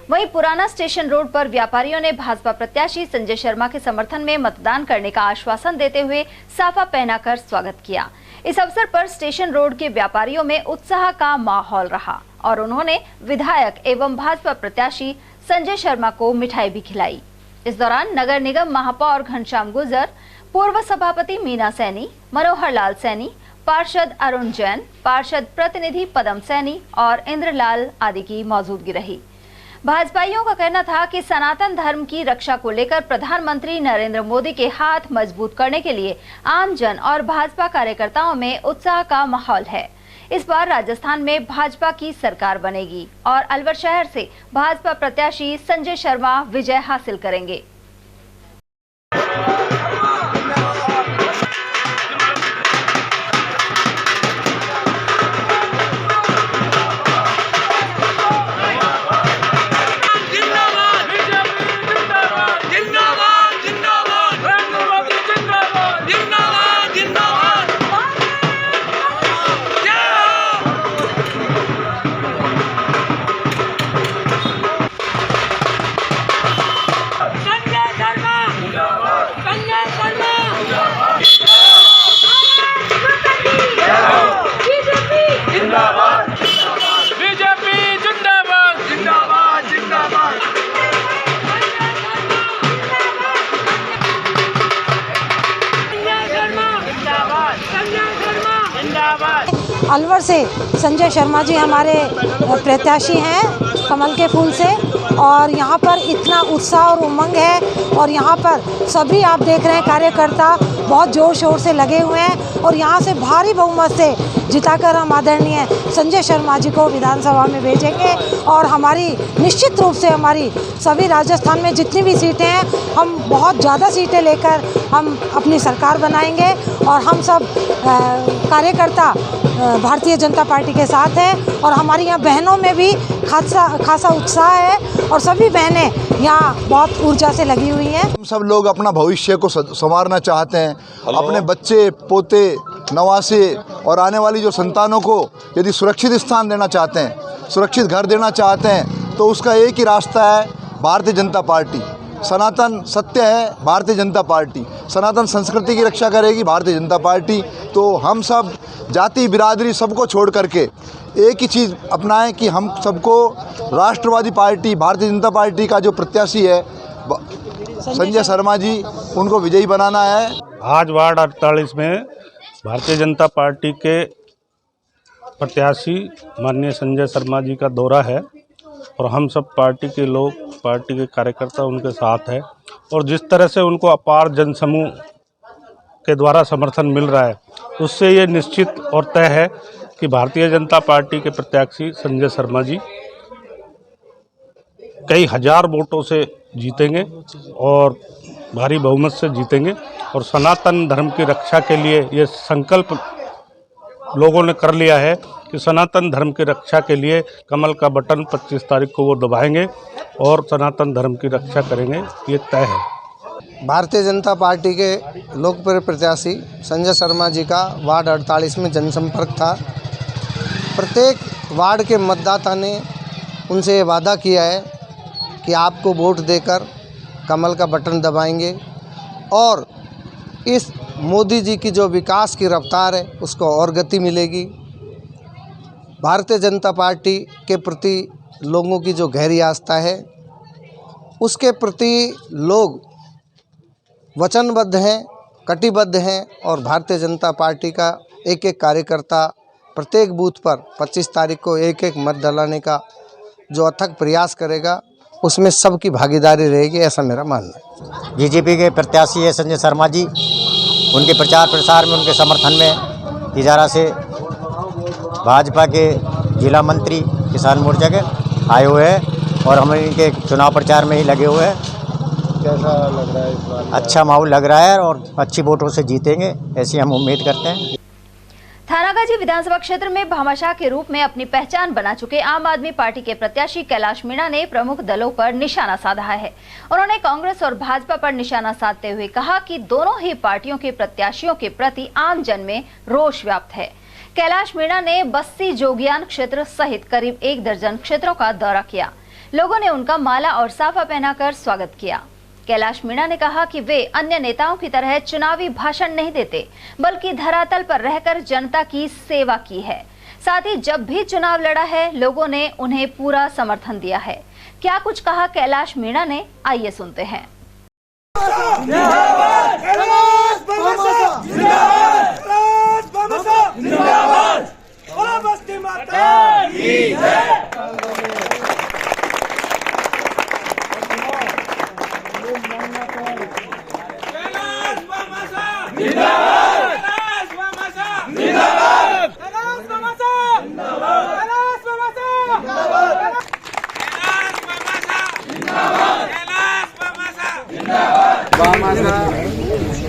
वहीं पुराना स्टेशन रोड पर व्यापारियों ने भाजपा प्रत्याशी संजय शर्मा के समर्थन में मतदान करने का आश्वासन देते हुए साफा पहनाकर स्वागत किया। इस अवसर पर स्टेशन रोड के व्यापारियों में उत्साह का माहौल रहा और उन्होंने विधायक एवं भाजपा प्रत्याशी संजय शर्मा को मिठाई भी खिलाई। इस दौरान नगर निगम महापौर घनश्याम गुर्जर, पूर्व सभापति मीना सैनी, मनोहर लाल सैनी, पार्षद अरुण जैन, पार्षद प्रतिनिधि पदम सैनी और इंद्रलाल आदि की मौजूदगी रही। भाजपाइयों का कहना था कि सनातन धर्म की रक्षा को लेकर प्रधानमंत्री नरेंद्र मोदी के हाथ मजबूत करने के लिए आम जन और भाजपा कार्यकर्ताओं में उत्साह का माहौल है। इस बार राजस्थान में भाजपा की सरकार बनेगी और अलवर शहर से भाजपा प्रत्याशी संजय शर्मा विजय हासिल करेंगे। अलवर से संजय शर्मा जी हमारे प्रत्याशी हैं कमल के फूल से, और यहाँ पर इतना उत्साह और उमंग है और यहाँ पर सभी आप देख रहे हैं कार्यकर्ता बहुत जोर शोर से लगे हुए हैं और यहाँ से भारी बहुमत से जिताकर हम आदरणीय संजय शर्मा जी को विधानसभा में भेजेंगे। और हमारी निश्चित रूप से हमारी सभी राजस्थान में जितनी भी सीटें हैं हम बहुत ज़्यादा सीटें लेकर हम अपनी सरकार बनाएंगे और हम सब कार्यकर्ता भारतीय जनता पार्टी के साथ हैं और हमारी यहाँ बहनों में भी खासा उत्साह है और सभी बहनें यहाँ बहुत ऊर्जा से लगी हुई हैं। हम सब लोग अपना भविष्य को संवारना चाहते हैं, अपने बच्चे, पोते, नवासे और आने वाली जो संतानों को यदि सुरक्षित स्थान देना चाहते हैं, सुरक्षित घर देना चाहते हैं, तो उसका एक ही रास्ता है भारतीय जनता पार्टी। सनातन सत्य है भारतीय जनता पार्टी, सनातन संस्कृति की रक्षा करेगी भारतीय जनता पार्टी। तो हम सब जाति बिरादरी सबको छोड़ करके एक ही चीज़ अपनाएं कि हम सबको राष्ट्रवादी पार्टी भारतीय जनता पार्टी का जो प्रत्याशी है संजय शर्मा जी, उनको विजयी बनाना है। आज वार्ड 48 में भारतीय जनता पार्टी के प्रत्याशी माननीय संजय शर्मा जी का दौरा है और हम सब पार्टी के लोग, पार्टी के कार्यकर्ता उनके साथ हैं और जिस तरह से उनको अपार जनसमूह के द्वारा समर्थन मिल रहा है उससे ये निश्चित और तय है कि भारतीय जनता पार्टी के प्रत्याशी संजय शर्मा जी कई हजार वोटों से जीतेंगे और भारी बहुमत से जीतेंगे और सनातन धर्म की रक्षा के लिए ये संकल्प लोगों ने कर लिया है कि सनातन धर्म की रक्षा के लिए कमल का बटन 25 तारीख को वो दबाएंगे और सनातन धर्म की रक्षा करेंगे, ये तय है। भारतीय जनता पार्टी के लोकप्रिय प्रत्याशी संजय शर्मा जी का वार्ड 48 में जनसंपर्क था। प्रत्येक वार्ड के मतदाता ने उनसे ये वादा किया है कि आपको वोट देकर कमल का बटन दबाएंगे और इस मोदी जी की जो विकास की रफ्तार है उसको और गति मिलेगी। भारतीय जनता पार्टी के प्रति लोगों की जो गहरी आस्था है उसके प्रति लोग वचनबद्ध हैं, कटिबद्ध हैं और भारतीय जनता पार्टी का एक एक कार्यकर्ता प्रत्येक बूथ पर 25 तारीख को एक एक मत डलाने का जो अथक प्रयास करेगा उसमें सबकी भागीदारी रहेगी, ऐसा मेरा मानना है। बीजेपी के प्रत्याशी है संजय शर्मा जी, उनके प्रचार प्रसार में उनके समर्थन में इजारा से भाजपा के जिला मंत्री किसान मोर्चा के आए हुए हैं और हम इनके चुनाव प्रचार में ही लगे हुए हैं। कैसा लग रहा है इस बार? अच्छा माहौल लग रहा है और अच्छी वोटों से जीतेंगे, ऐसी हम उम्मीद करते हैं। थानागाजी विधानसभा क्षेत्र में भामाशाह के रूप में अपनी पहचान बना चुके आम आदमी पार्टी के प्रत्याशी कैलाश मीणा ने प्रमुख दलों पर निशाना साधा है। उन्होंने कांग्रेस और भाजपा पर निशाना साधते हुए कहा कि दोनों ही पार्टियों के प्रत्याशियों के प्रति आम जन में रोष व्याप्त है। कैलाश मीणा ने बस्सी जोगियान क्षेत्र सहित करीब 1 दर्जन क्षेत्रों का दौरा किया। लोगों ने उनका माला और साफा पहनाकर स्वागत किया। कैलाश मीणा ने कहा कि वे अन्य नेताओं की तरह चुनावी भाषण नहीं देते, बल्कि धरातल पर रहकर जनता की सेवा की है। साथ ही जब भी चुनाव लड़ा है, लोगों ने उन्हें पूरा समर्थन दिया है। क्या कुछ कहा कैलाश मीणा ने, आइए सुनते हैं।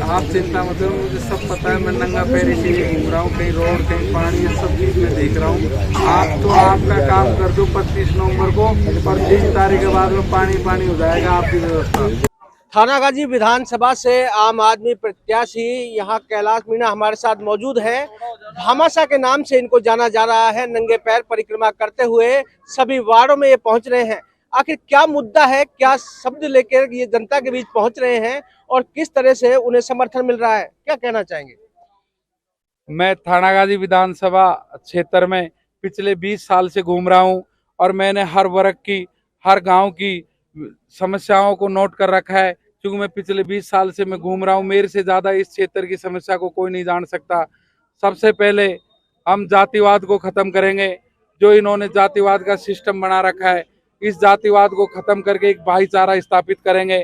आप चिंता मत करो, मुझे सब पता है। मैं नंगा पैर इसीलिए घूम रहा हूँ, कहीं रोड कहीं पानी, ये सब चीज मैं देख रहा हूँ। आप तो आपका काम कर दो 25 नवंबर को, और 30 तारीख के बाद में पानी हो जाएगा आपकी व्यवस्था। थानागाजी विधानसभा से आम आदमी प्रत्याशी यहाँ कैलाश मीणा हमारे साथ मौजूद है। भामाशाह के नाम से इनको जाना जा रहा है। नंगे पैर परिक्रमा करते हुए सभी वार्डों में ये पहुंच रहे हैं। आखिर क्या मुद्दा है, क्या शब्द लेकर ये जनता के बीच पहुंच रहे हैं और किस तरह से उन्हें समर्थन मिल रहा है, क्या कहना चाहेंगे? मैं थानागाजी विधानसभा क्षेत्र में पिछले 20 साल से घूम रहा हूं और मैंने हर वर्ग की, हर गांव की समस्याओं को नोट कर रखा है। क्योंकि मैं पिछले 20 साल से मैं घूम रहा हूं, मेरे से ज़्यादा इस क्षेत्र की समस्या को कोई नहीं जान सकता। सबसे पहले हम जातिवाद को ख़त्म करेंगे। जो इन्होंने जातिवाद का सिस्टम बना रखा है, इस जातिवाद को ख़त्म करके एक भाईचारा स्थापित करेंगे।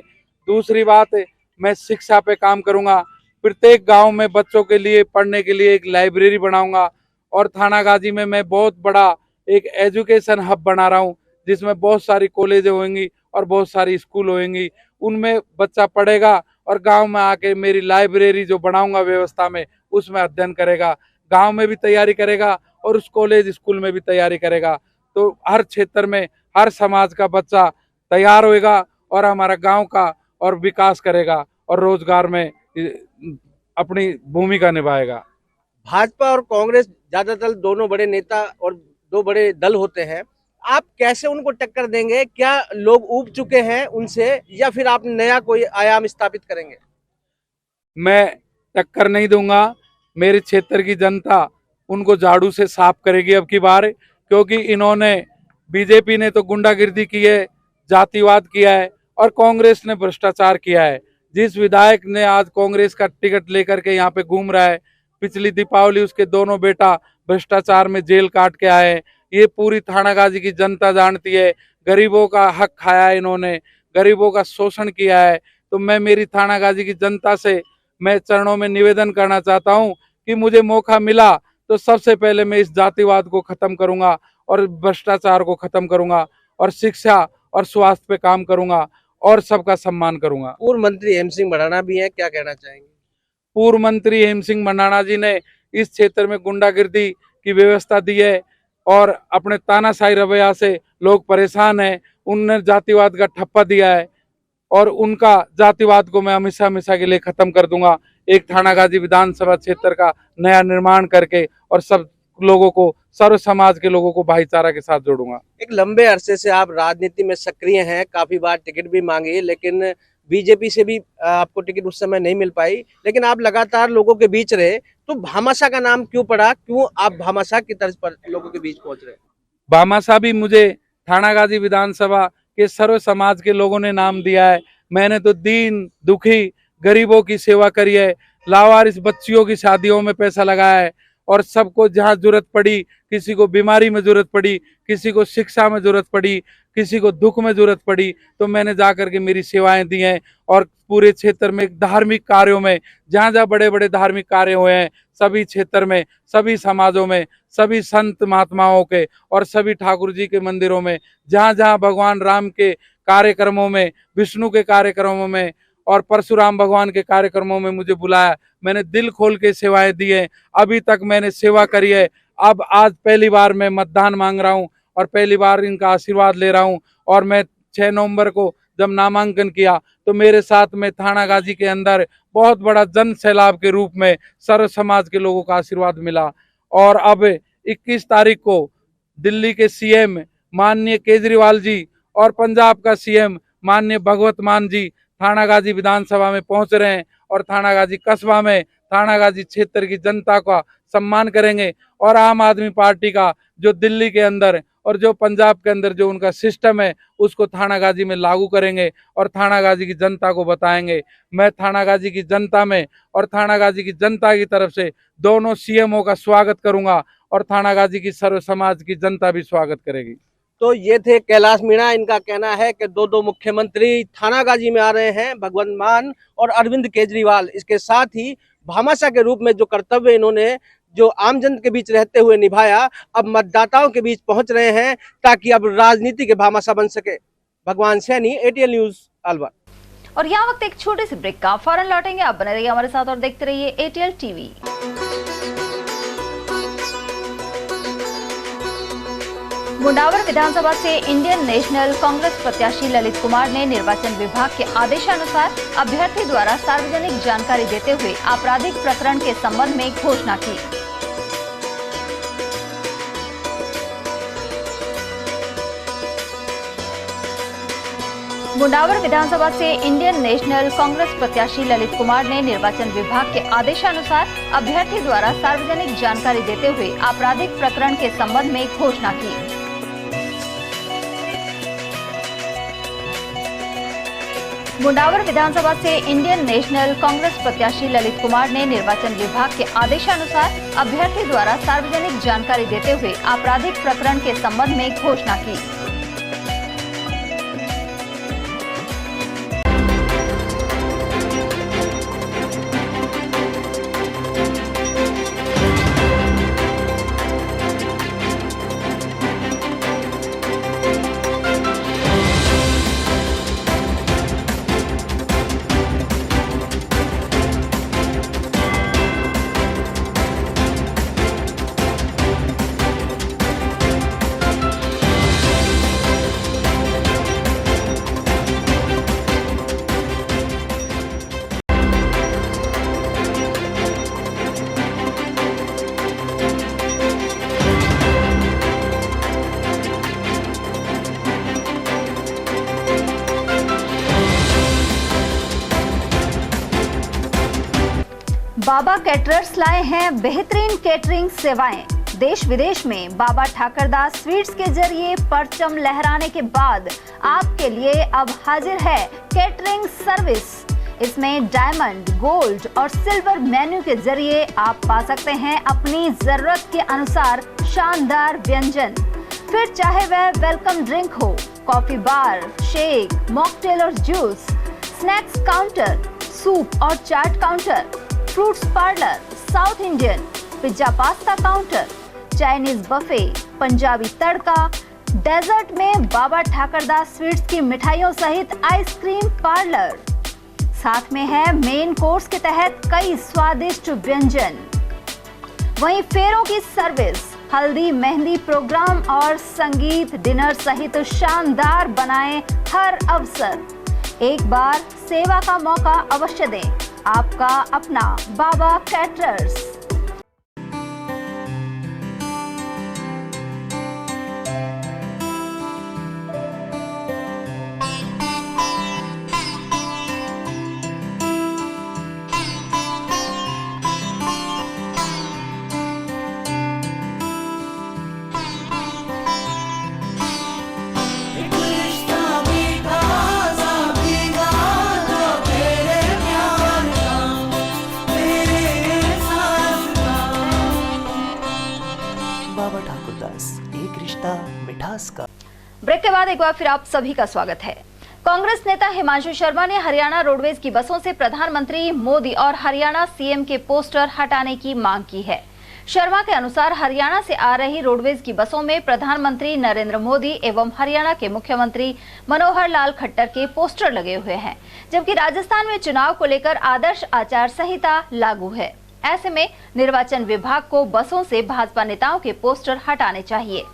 दूसरी बात, मैं शिक्षा पे काम करूंगा। प्रत्येक गांव में बच्चों के लिए पढ़ने के लिए एक लाइब्रेरी बनाऊंगा और थानागाजी में मैं बहुत बड़ा एक एजुकेशन हब बना रहा हूं, जिसमें बहुत सारी कॉलेजें होंगी और बहुत सारी स्कूल होंगी। उनमें बच्चा पढ़ेगा और गांव में आके मेरी लाइब्रेरी जो बनाऊंगा व्यवस्था में, उसमें अध्ययन करेगा, गांव में भी तैयारी करेगा और उस कॉलेज स्कूल में भी तैयारी करेगा। तो हर क्षेत्र में हर समाज का बच्चा तैयार होएगा और हमारा गांव का और विकास करेगा और रोजगार में अपनी भूमिका निभाएगा। भाजपा और कांग्रेस ज्यादातर दोनों बड़े नेता और दो बड़े दल होते हैं। आप कैसे उनको टक्कर देंगे? क्या लोग ऊब चुके हैं उनसे या फिर आप नया कोई आयाम स्थापित करेंगे? मैं टक्कर नहीं दूंगा। मेरे क्षेत्र की जनता उनको झाड़ू से साफ करेगी अब की बार, क्योंकि इन्होंने, बीजेपी ने तो गुंडागिर्दी की है, जातिवाद किया है और कांग्रेस ने भ्रष्टाचार किया है। जिस विधायक ने आज कांग्रेस का टिकट लेकर के यहाँ पे घूम रहा है, पिछली दीपावली उसके दोनों बेटा भ्रष्टाचार में जेल काट के आए। ये पूरी थानागाजी की जनता जानती है। गरीबों का हक खाया है इन्होंने, गरीबों का शोषण किया है। तो मैं मेरी थानागाजी की जनता से मैं चरणों में निवेदन करना चाहता हूँ कि मुझे मौका मिला तो सबसे पहले मैं इस जातिवाद को खत्म करूंगा और भ्रष्टाचार को खत्म करूंगा और शिक्षा और स्वास्थ्य पे काम करूंगा और सबका सम्मान करूंगा। पूर्व मंत्री हेम सिंह भडाना भी हैं, क्या कहना चाहेंगे? पूर्व मंत्री हेम सिंह भडाना जी ने इस क्षेत्र में गुंडागिर्दी की व्यवस्था दी है और अपने तानाशाही रवैया से लोग परेशान हैं। उनने जातिवाद का ठप्पा दिया है और उनका जातिवाद को मैं हमेशा के लिए खत्म कर दूंगा। एक थानागाजी विधानसभा क्षेत्र का नया निर्माण करके और सब लोगों को, सर्व समाज के लोगों को भाईचारा के साथ जोड़ूंगा। एक लंबे अरसे से आप राजनीति में सक्रिय हैं, काफी बार टिकट भी मांगी, लेकिन बीजेपी से भी आपको टिकट उस समय नहीं मिल पाई, लेकिन आप लगातार लोगों के बीच रहे। तो भामाशाह का नाम क्यों पड़ा? क्यों आप भामाशाह की तर्ज पर लोगों के बीच पहुंच रहे? भामाशाह भी मुझे थानागाजी विधानसभा के सर्व समाज के लोगों ने नाम दिया है। मैंने तो दीन दुखी गरीबों की सेवा करी है, लावारिस बच्चियों की शादियों में पैसा लगाया है और सबको जहाँ जरूरत पड़ी, किसी को बीमारी में जरूरत पड़ी, किसी को शिक्षा में जरूरत पड़ी, किसी को दुख में जरूरत पड़ी तो मैंने जाकर के मेरी सेवाएं दी हैं। और पूरे क्षेत्र में धार्मिक कार्यों में, जहाँ जहाँ बड़े बड़े धार्मिक कार्य हुए हैं, सभी क्षेत्र में, सभी समाजों में, सभी संत महात्माओं के और सभी ठाकुर जी के मंदिरों में, जहाँ जहाँ भगवान राम के कार्यक्रमों में, विष्णु के कार्यक्रमों में और परशुराम भगवान के कार्यक्रमों में मुझे बुलाया, मैंने दिल खोल के सेवाएं दी है। अभी तक मैंने सेवा करी है। अब आज पहली बार मैं मतदान मांग रहा हूं और पहली बार इनका आशीर्वाद ले रहा हूं। और मैं 6 नवंबर को जब नामांकन किया तो मेरे साथ में थानागाजी के अंदर बहुत बड़ा जन सैलाब के रूप में सर्व समाज के लोगों का आशीर्वाद मिला। और अब 21 तारीख को दिल्ली के सीएम माननीय केजरीवाल जी और पंजाब का सीएम माननीय भगवत मान जी थानागाजी विधानसभा में पहुंच रहे हैं और थानागाजी कस्बा में थानागाजी क्षेत्र की जनता का सम्मान करेंगे। और आम आदमी पार्टी का जो दिल्ली के अंदर और जो पंजाब के अंदर जो उनका सिस्टम है उसको थानागाजी में लागू करेंगे और थानागाजी की जनता को बताएंगे। मैं थानागाजी की जनता में और थानागाजी की जनता की तरफ से दोनों सीएमओ का स्वागत करूंगा और थानागाजी की सर्व समाज की जनता भी स्वागत करेगी। तो ये थे कैलाश मीणा। इनका कहना है कि दो मुख्यमंत्री थानागाजी में आ रहे हैं, भगवंत मान और अरविंद केजरीवाल। इसके साथ ही भामाशाह के रूप में जो कर्तव्य इन्होंने जो आमजन के बीच रहते हुए निभाया, अब मतदाताओं के बीच पहुंच रहे हैं ताकि अब राजनीति के भामाशाह बन सके। भगवान सैनी, ATL न्यूज, अलवर। और यहाँ वक्त एक छोटे से ब्रेक का, फौरन लौटेंगे। आप बने रहिए हमारे साथ और देखते रहिए ATL टीवी। मुंडावर विधानसभा से इंडियन नेशनल कांग्रेस प्रत्याशी ललित कुमार ने निर्वाचन विभाग के आदेशानुसार अभ्यर्थी द्वारा सार्वजनिक जानकारी देते हुए आपराधिक प्रकरण के संबंध में घोषणा की। मुंडावर विधानसभा से इंडियन नेशनल कांग्रेस प्रत्याशी ललित कुमार ने निर्वाचन विभाग के आदेशानुसार अभ्यर्थी द्वारा सार्वजनिक जानकारी देते हुए आपराधिक प्रकरण के संबंध में घोषणा की। मुंडावर विधानसभा से इंडियन नेशनल कांग्रेस प्रत्याशी ललित कुमार ने निर्वाचन विभाग के आदेशानुसार अभ्यर्थी द्वारा सार्वजनिक जानकारी देते हुए आपराधिक प्रकरण के संबंध में घोषणा की। बाबा कैटरर्स लाए हैं बेहतरीन कैटरिंग सेवाएं। देश विदेश में बाबा ठाकरदास स्वीट्स के जरिए परचम लहराने के बाद आपके लिए अब हाजिर है कैटरिंग सर्विस। इसमें डायमंड, गोल्ड और सिल्वर मेन्यू के जरिए आप पा सकते हैं अपनी जरूरत के अनुसार शानदार व्यंजन। फिर चाहे वह वेलकम ड्रिंक हो, कॉफी बार, शेक, मॉकटेल और जूस, स्नैक्स काउंटर, सूप और chaat counter, fruits parlour, south Indian, pizza pasta counter, Chinese buffet, Punjabi tadka, dessert में बाबा ठाकरदास स्वीट्स की मिठाइयों सहित आइसक्रीम पार्लर। साथ में है मेन कोर्स के तहत कई स्वादिष्ट व्यंजन। वहीं फेरों की सर्विस, हल्दी मेहंदी प्रोग्राम और संगीत डिनर सहित शानदार बनाएं हर अवसर। एक बार सेवा का मौका अवश्य दें। आपका अपना बाबा कैटरर्स। ब्रेक के बाद एक बार फिर आप सभी का स्वागत है। कांग्रेस नेता हिमांशु शर्मा ने हरियाणा रोडवेज की बसों से प्रधानमंत्री मोदी और हरियाणा सीएम के पोस्टर हटाने की मांग की है। शर्मा के अनुसार हरियाणा से आ रही रोडवेज की बसों में प्रधानमंत्री नरेंद्र मोदी एवं हरियाणा के मुख्यमंत्री मनोहर लाल खट्टर के पोस्टर लगे हुए हैं, जबकि राजस्थान में चुनाव को लेकर आदर्श आचार संहिता लागू है। ऐसे में निर्वाचन विभाग को बसों से भाजपा नेताओं के पोस्टर हटाने चाहिए।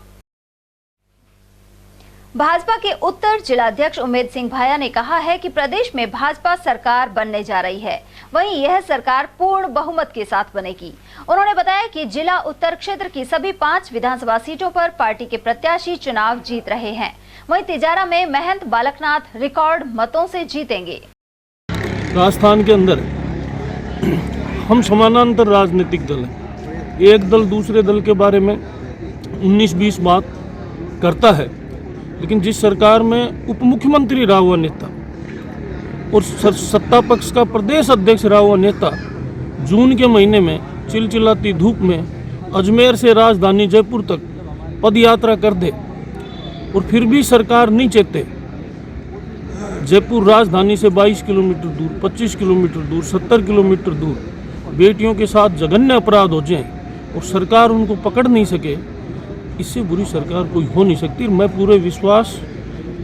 भाजपा के उत्तर जिलाध्यक्ष उमेद सिंह भाया ने कहा है कि प्रदेश में भाजपा सरकार बनने जा रही है, वहीं यह सरकार पूर्ण बहुमत के साथ बनेगी। उन्होंने बताया कि जिला उत्तर क्षेत्र की सभी 5 विधानसभा सीटों पर पार्टी के प्रत्याशी चुनाव जीत रहे हैं। वहीं तिजारा में महंत बालकनाथ रिकॉर्ड मतों से जीतेंगे। राजस्थान के अंदर हम समानांतर राजनीतिक दल हैं। एक दल दूसरे दल के बारे में 19-20 बात करता है, लेकिन जिस सरकार में उप मुख्यमंत्री रहा हुआ नेता और सत्ता पक्ष का प्रदेश अध्यक्ष रहा हुआ नेता जून के महीने में चिलचिलाती धूप में अजमेर से राजधानी जयपुर तक पद यात्रा कर दे और फिर भी सरकार नहीं चेते, जयपुर राजधानी से 22 किलोमीटर दूर, 25 किलोमीटर दूर, 70 किलोमीटर दूर बेटियों के साथ जघन्य अपराध हो जाएं और सरकार उनको पकड़ नहीं सके, इससे बुरी सरकार कोई हो नहीं सकती। मैं पूरे विश्वास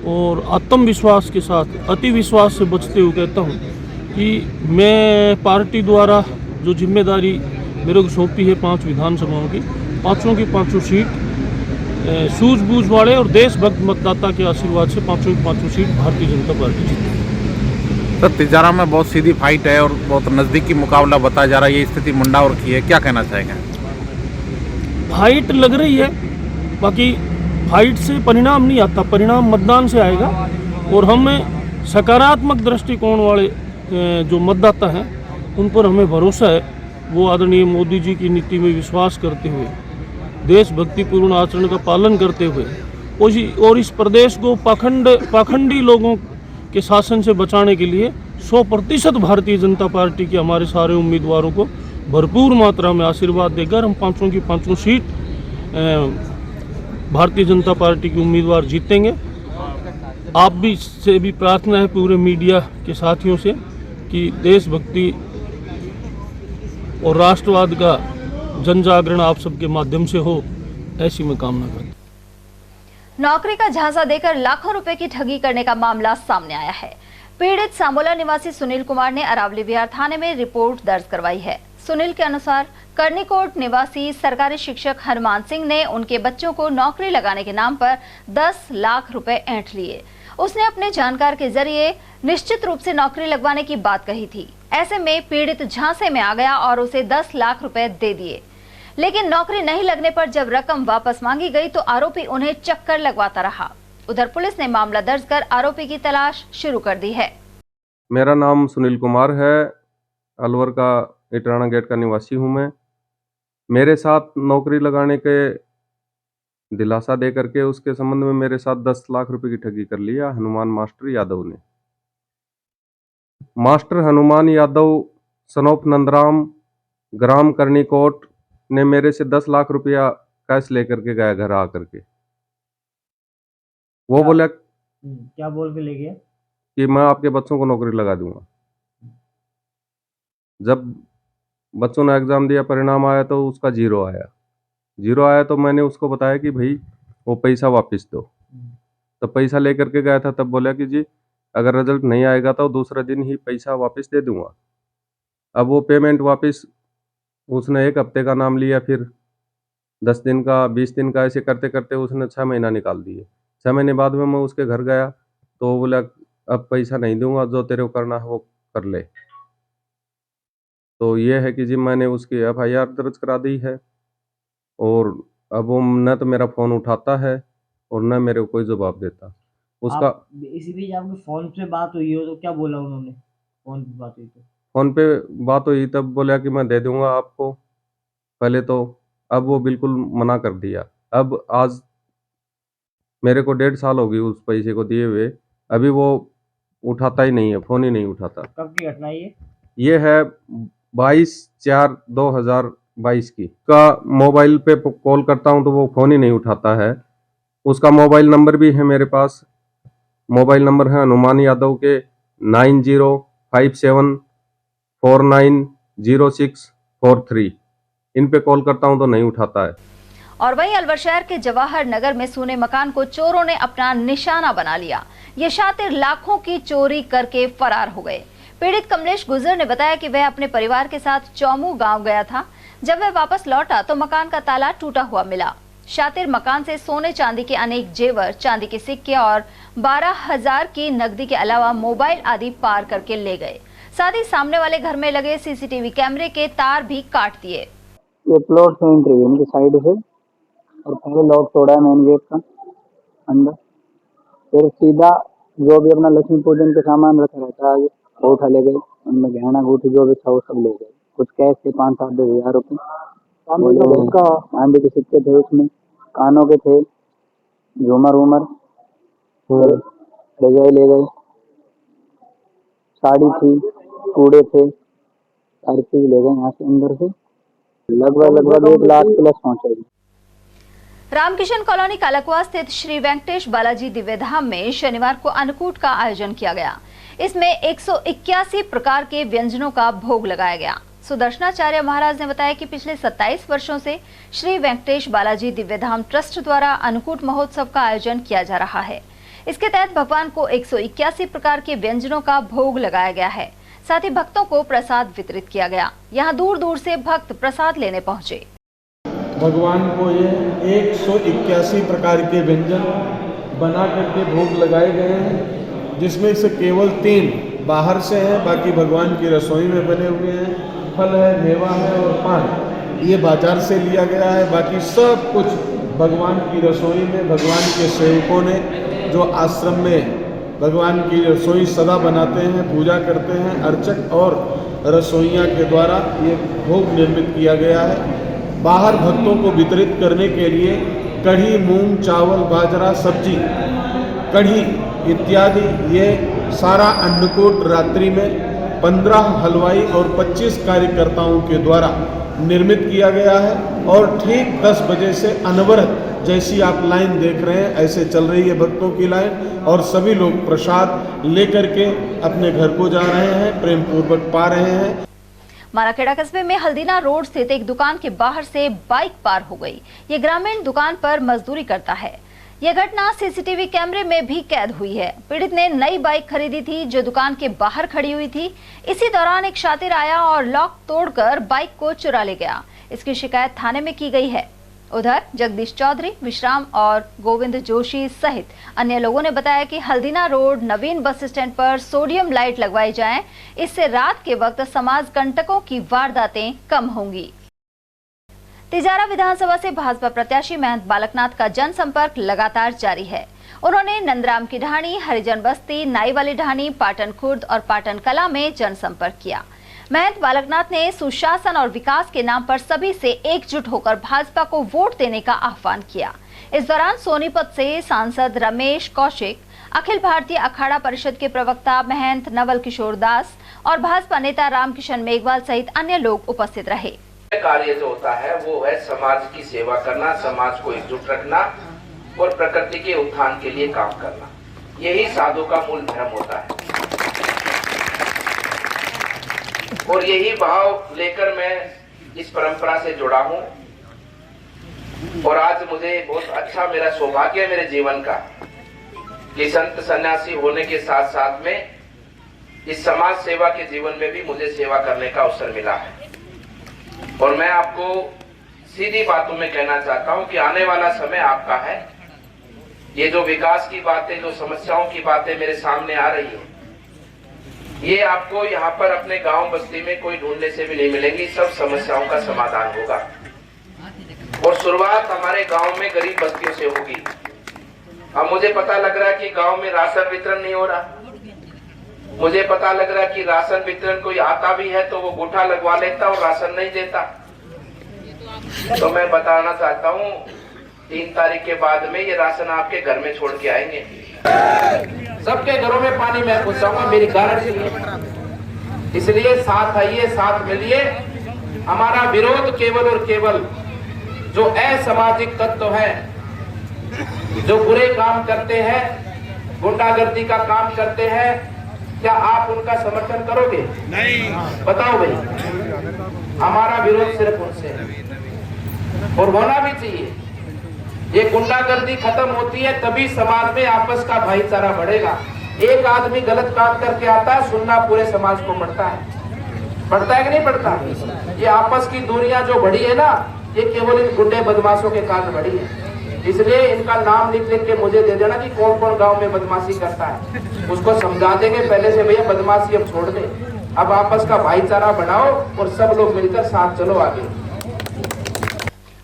और आत्मविश्वास के साथ, अति विश्वास से बचते हुए कहता हूं कि मैं पार्टी द्वारा जो जिम्मेदारी मेरे को सौंपी है 5 विधानसभाओं की, पाँचों की 5 सीट सूझबूझ वाले और देशभक्त मतदाता के आशीर्वाद से 5 की 5 सीट भारतीय जनता पार्टी जीतेगी। सर, तिजारा में बहुत सीधी फाइट है और बहुत नज़दीकी मुकाबला बताया जा रहा है, ये स्थिति मुंडावर की है, क्या कहना चाहेंगे? फाइट लग रही है, बाकी फाइट से परिणाम नहीं आता, परिणाम मतदान से आएगा और हमें सकारात्मक दृष्टिकोण वाले जो मतदाता हैं उन पर हमें भरोसा है। वो आदरणीय मोदी जी की नीति में विश्वास करते हुए, देशभक्तिपूर्ण आचरण का पालन करते हुए और इस प्रदेश को पाखंडी लोगों के शासन से बचाने के लिए 100% भारतीय जनता पार्टी के हमारे सारे उम्मीदवारों को भरपूर मात्रा में आशीर्वाद देकर हम 5 की 5 सीट भारतीय जनता पार्टी के उम्मीदवार जीतेंगे। आप भी से भी प्रार्थना है पूरे मीडिया के साथियों से कि देशभक्ति और राष्ट्रवाद का जन जागरण आप सबके माध्यम से हो, ऐसी मैं कामना करता हूं। नौकरी का झांसा देकर लाखों रुपए की ठगी करने का मामला सामने आया है। पीड़ित सांबोला निवासी सुनील कुमार ने अरावली विहार थाने में रिपोर्ट दर्ज करवाई है। सुनील के अनुसार करनीकोट निवासी सरकारी शिक्षक हनुमान सिंह ने उनके बच्चों को नौकरी लगाने के नाम पर 10 लाख रुपए ऐंठ लिए। उसने अपने जानकार के जरिए निश्चित रूप से नौकरी लगवाने की बात कही थी। ऐसे में पीड़ित झांसे में आ गया और उसे 10 लाख रुपए दे दिए, लेकिन नौकरी नहीं लगने पर जब रकम वापस मांगी गई तो आरोपी उन्हें चक्कर लगवाता रहा। उधर पुलिस ने मामला दर्ज कर आरोपी की तलाश शुरू कर दी है। मेरा नाम सुनील कुमार है, अलवर का इटराना गेट का निवासी हूं मैं। मेरे साथ नौकरी लगाने के दिलासा दे करके उसके संबंध में मेरे साथ 10 लाख रुपए की ठगी कर लिया हनुमान मास्टर यादव ने। मास्टर हनुमान यादव सनोप नंदराम ग्राम करनीकोट ने मेरे से 10 लाख रुपया कैश लेकर के गया घर आकर के। वो बोला क्या बोल के ले गया कि मैं आपके बच्चों को नौकरी लगा दूंगा। जब बच्चों ने एग्ज़ाम दिया, परिणाम आया तो उसका 0 आया तो मैंने उसको बताया कि भाई वो पैसा वापस दो। तो पैसा लेकर के गया था, तब बोला कि जी अगर रिजल्ट नहीं आएगा तो दूसरा दिन ही पैसा वापस दे दूंगा। अब वो पेमेंट वापस उसने 1 हफ्ते का नाम लिया, फिर 10 दिन का, 20 दिन का, ऐसे करते करते उसने 6 महीना निकाल दिए। 6 महीने बाद में मैं उसके घर गया तो वो बोला अब पैसा नहीं दूंगा, जो तेरे को करना है वो कर ले। तो ये है कि जी मैंने उसकी FIR दर्ज करा दी है और अब वो न तो मेरा फ़ोन उठाता है और न मेरे को कोई जवाब देता। उसका इसी बीच आपकी फोन पे बात हुई हो तो क्या बोला उन्होंने? फोन पे बात हुई तो फ़ोन पे बात हुई तब बोला कि मैं दे दूंगा आपको पहले तो, अब वो बिल्कुल मना कर दिया। अब आज मेरे को 1.5 साल हो गई उस पैसे को दिए हुए, अभी वो उठाता ही नहीं है, फ़ोन ही नहीं उठाता। कब की घटना ये है 22/4/2022 की का। मोबाइल पे कॉल करता हूँ तो वो फ़ोन ही नहीं उठाता है। उसका मोबाइल नंबर भी है मेरे पास। मोबाइल नंबर है हनुमान यादव के 9057490643। इन पे कॉल करता हूं तो नहीं उठाता है। और वहीं अलवर शहर के जवाहर नगर में सूने मकान को चोरों ने अपना निशाना बना लिया। ये शातिर लाखों की चोरी करके फरार हो गए। पीड़ित कमलेश गुजर ने बताया कि वह अपने परिवार के साथ चौमू गांव गया था। जब वह वापस लौटा तो मकान का ताला टूटा हुआ मिला। शातिर मकान से सोने चांदी के अनेक जेवर, चांदी के सिक्के और 12,000 की नकदी के अलावा मोबाइल आदि पार करके ले गए। साथ ही सामने वाले घर में लगे सीसीटीवी कैमरे के तार भी काट दिए। ये प्लॉट से एंट्री हुई इनकी साइड से और पहले लॉक तोड़ा है मेन गेट का अंदर, फिर सीधा जो भी अपना लक्ष्मी पूजन के सामान रखा रहता है वो उठा ले गए। उनमें गहना अंगूठी जो भी था वो सब ले गए। कुछ कैश थे 5-7 हज़ार रुपये, चांदी के सिक्के थे, उसमें कानों के थे, झूमर वूमर ले गए, साड़ी थी, कूड़े थे, सारी चीज ले गए यहाँ से अंदर से। लगभग 1 लाख प्लस पहुँचेगी। रामकिशन कॉलोनी कालकुआ स्थित श्री वेंकटेश बालाजी दिव्य धाम में शनिवार को अन्नकूट का आयोजन किया गया। इसमें 181 प्रकार के व्यंजनों का भोग लगाया गया। सुदर्शनाचार्य महाराज ने बताया कि पिछले 27 वर्षों से श्री वेंकटेश बालाजी दिव्य धाम ट्रस्ट द्वारा अन्नकूट महोत्सव का आयोजन किया जा रहा है। इसके तहत भगवान को 181 प्रकार के व्यंजनों का भोग लगाया गया है। साथ ही भक्तों को प्रसाद वितरित किया गया। यहाँ दूर दूर से भक्त प्रसाद लेने पहुंचे। भगवान को ये 181 प्रकार के व्यंजन बना करके भोग लगाए गए हैं, जिसमें से केवल 3 बाहर से हैं, बाकी भगवान की रसोई में बने हुए हैं। फल है, मेवा है और पान, ये बाजार से लिया गया है। बाकी सब कुछ भगवान की रसोई में भगवान के सेवकों ने जो आश्रम में भगवान की रसोई सदा बनाते हैं, पूजा करते हैं, अर्चक और रसोइया के द्वारा ये भोग निर्मित किया गया है। बाहर भक्तों को वितरित करने के लिए कढ़ी, मूंग, चावल, बाजरा, सब्जी, कढ़ी इत्यादि ये सारा अन्नकूट रात्रि में 15 हलवाई और 25 कार्यकर्ताओं के द्वारा निर्मित किया गया है। और ठीक 10 बजे से अनवरत जैसी आप लाइन देख रहे हैं ऐसे चल रही है भक्तों की लाइन, और सभी लोग प्रसाद लेकर के अपने घर को जा रहे हैं, प्रेम पूर्वक पा रहे हैं। माराखेड़ा कस्बे में हल्दीना रोड स्थित एक दुकान के बाहर से बाइक पार हो गई। ये ग्रामीण दुकान पर मजदूरी करता है। यह घटना सीसीटीवी कैमरे में भी कैद हुई है। पीड़ित ने नई बाइक खरीदी थी जो दुकान के बाहर खड़ी हुई थी। इसी दौरान एक शातिर आया और लॉक तोड़कर बाइक को चुरा ले गया। इसकी शिकायत थाने में की गई है। उधर जगदीश चौधरी, विश्राम और गोविंद जोशी सहित अन्य लोगों ने बताया कि हल्दीना रोड नवीन बस स्टैंड पर सोडियम लाइट लगवाई जाएं, इससे रात के वक्त समाज कंटकों की वारदातें कम होंगी। तिजारा विधानसभा से भाजपा प्रत्याशी महंत बालकनाथ का जनसंपर्क लगातार जारी है। उन्होंने नंदराम की ढाणी, हरिजन बस्ती, नाई वाली ढाणी, पाटन खुर्द और पाटन कला में जनसंपर्क किया। महंत बालकनाथ ने सुशासन और विकास के नाम पर सभी से एकजुट होकर भाजपा को वोट देने का आह्वान किया। इस दौरान सोनीपत से सांसद रमेश कौशिक, अखिल भारतीय अखाड़ा परिषद के प्रवक्ता महंत नवल किशोर दास और भाजपा नेता रामकिशन मेघवाल सहित अन्य लोग उपस्थित रहे। कार्य जो होता है वो है समाज की सेवा करना, समाज को एकजुट रखना और प्रकृति के उत्थान के लिए काम करना। यही साधु का मूल धर्म होता है और यही भाव लेकर मैं इस परंपरा से जुड़ा हूं। और आज मुझे बहुत अच्छा मेरा सौभाग्य है मेरे जीवन का कि संत सन्यासी होने के साथ साथ में इस समाज सेवा के जीवन में भी मुझे सेवा करने का अवसर मिला है। और मैं आपको सीधी बातों में कहना चाहता हूं कि आने वाला समय आपका है। ये जो विकास की बातें, जो समस्याओं की बातें मेरे सामने आ रही है, ये आपको यहाँ पर अपने गांव बस्ती में कोई ढूंढने से भी नहीं मिलेंगी। सब समस्याओं का समाधान होगा और शुरुआत हमारे गांव में गरीब बस्तियों से होगी। अब मुझे पता लग रहा है कि गांव में राशन वितरण नहीं हो रहा। मुझे पता लग रहा है कि राशन वितरण कोई आता भी है तो वो गोठा लगवा लेता और राशन नहीं देता। तो मैं बताना चाहता हूँ 3 तारीख के बाद में ये राशन आपके घर में छोड़ के आएंगे। सबके घरों में पानी मैं पहुंचाऊंगा, मेरी गारंटी है। इसलिए साथ आइए, साथ मिलिए। हमारा विरोध केवल और केवल जो असामाजिक तत्व है, जो बुरे काम करते हैं, गुंडागर्दी का काम करते हैं, क्या आप उनका समर्थन करोगे? नहीं। बताओ भाई, हमारा विरोध सिर्फ उनसे है और होना भी चाहिए। ये गुंडागर्दी खत्म होती है तभी समाज में आपस का भाईचारा बढ़ेगा। एक आदमी गलत काम करके आता है, सुनना पूरे समाज को पड़ता है कि नहीं पड़ता? ये आपस की दूरियां जो बढ़ी है ना, ये केवल इन गुंडे बदमाशों के कारण बढ़ी है। इसलिए इनका नाम लिख लिख के मुझे दे देना कि कौन कौन गांव में बदमाशी करता है, उसको समझा देंगे पहले से, भैया बदमाशी अब छोड़ दे, अब आपस का भाईचारा बनाओ और सब लोग मिलकर साथ चलो आगे।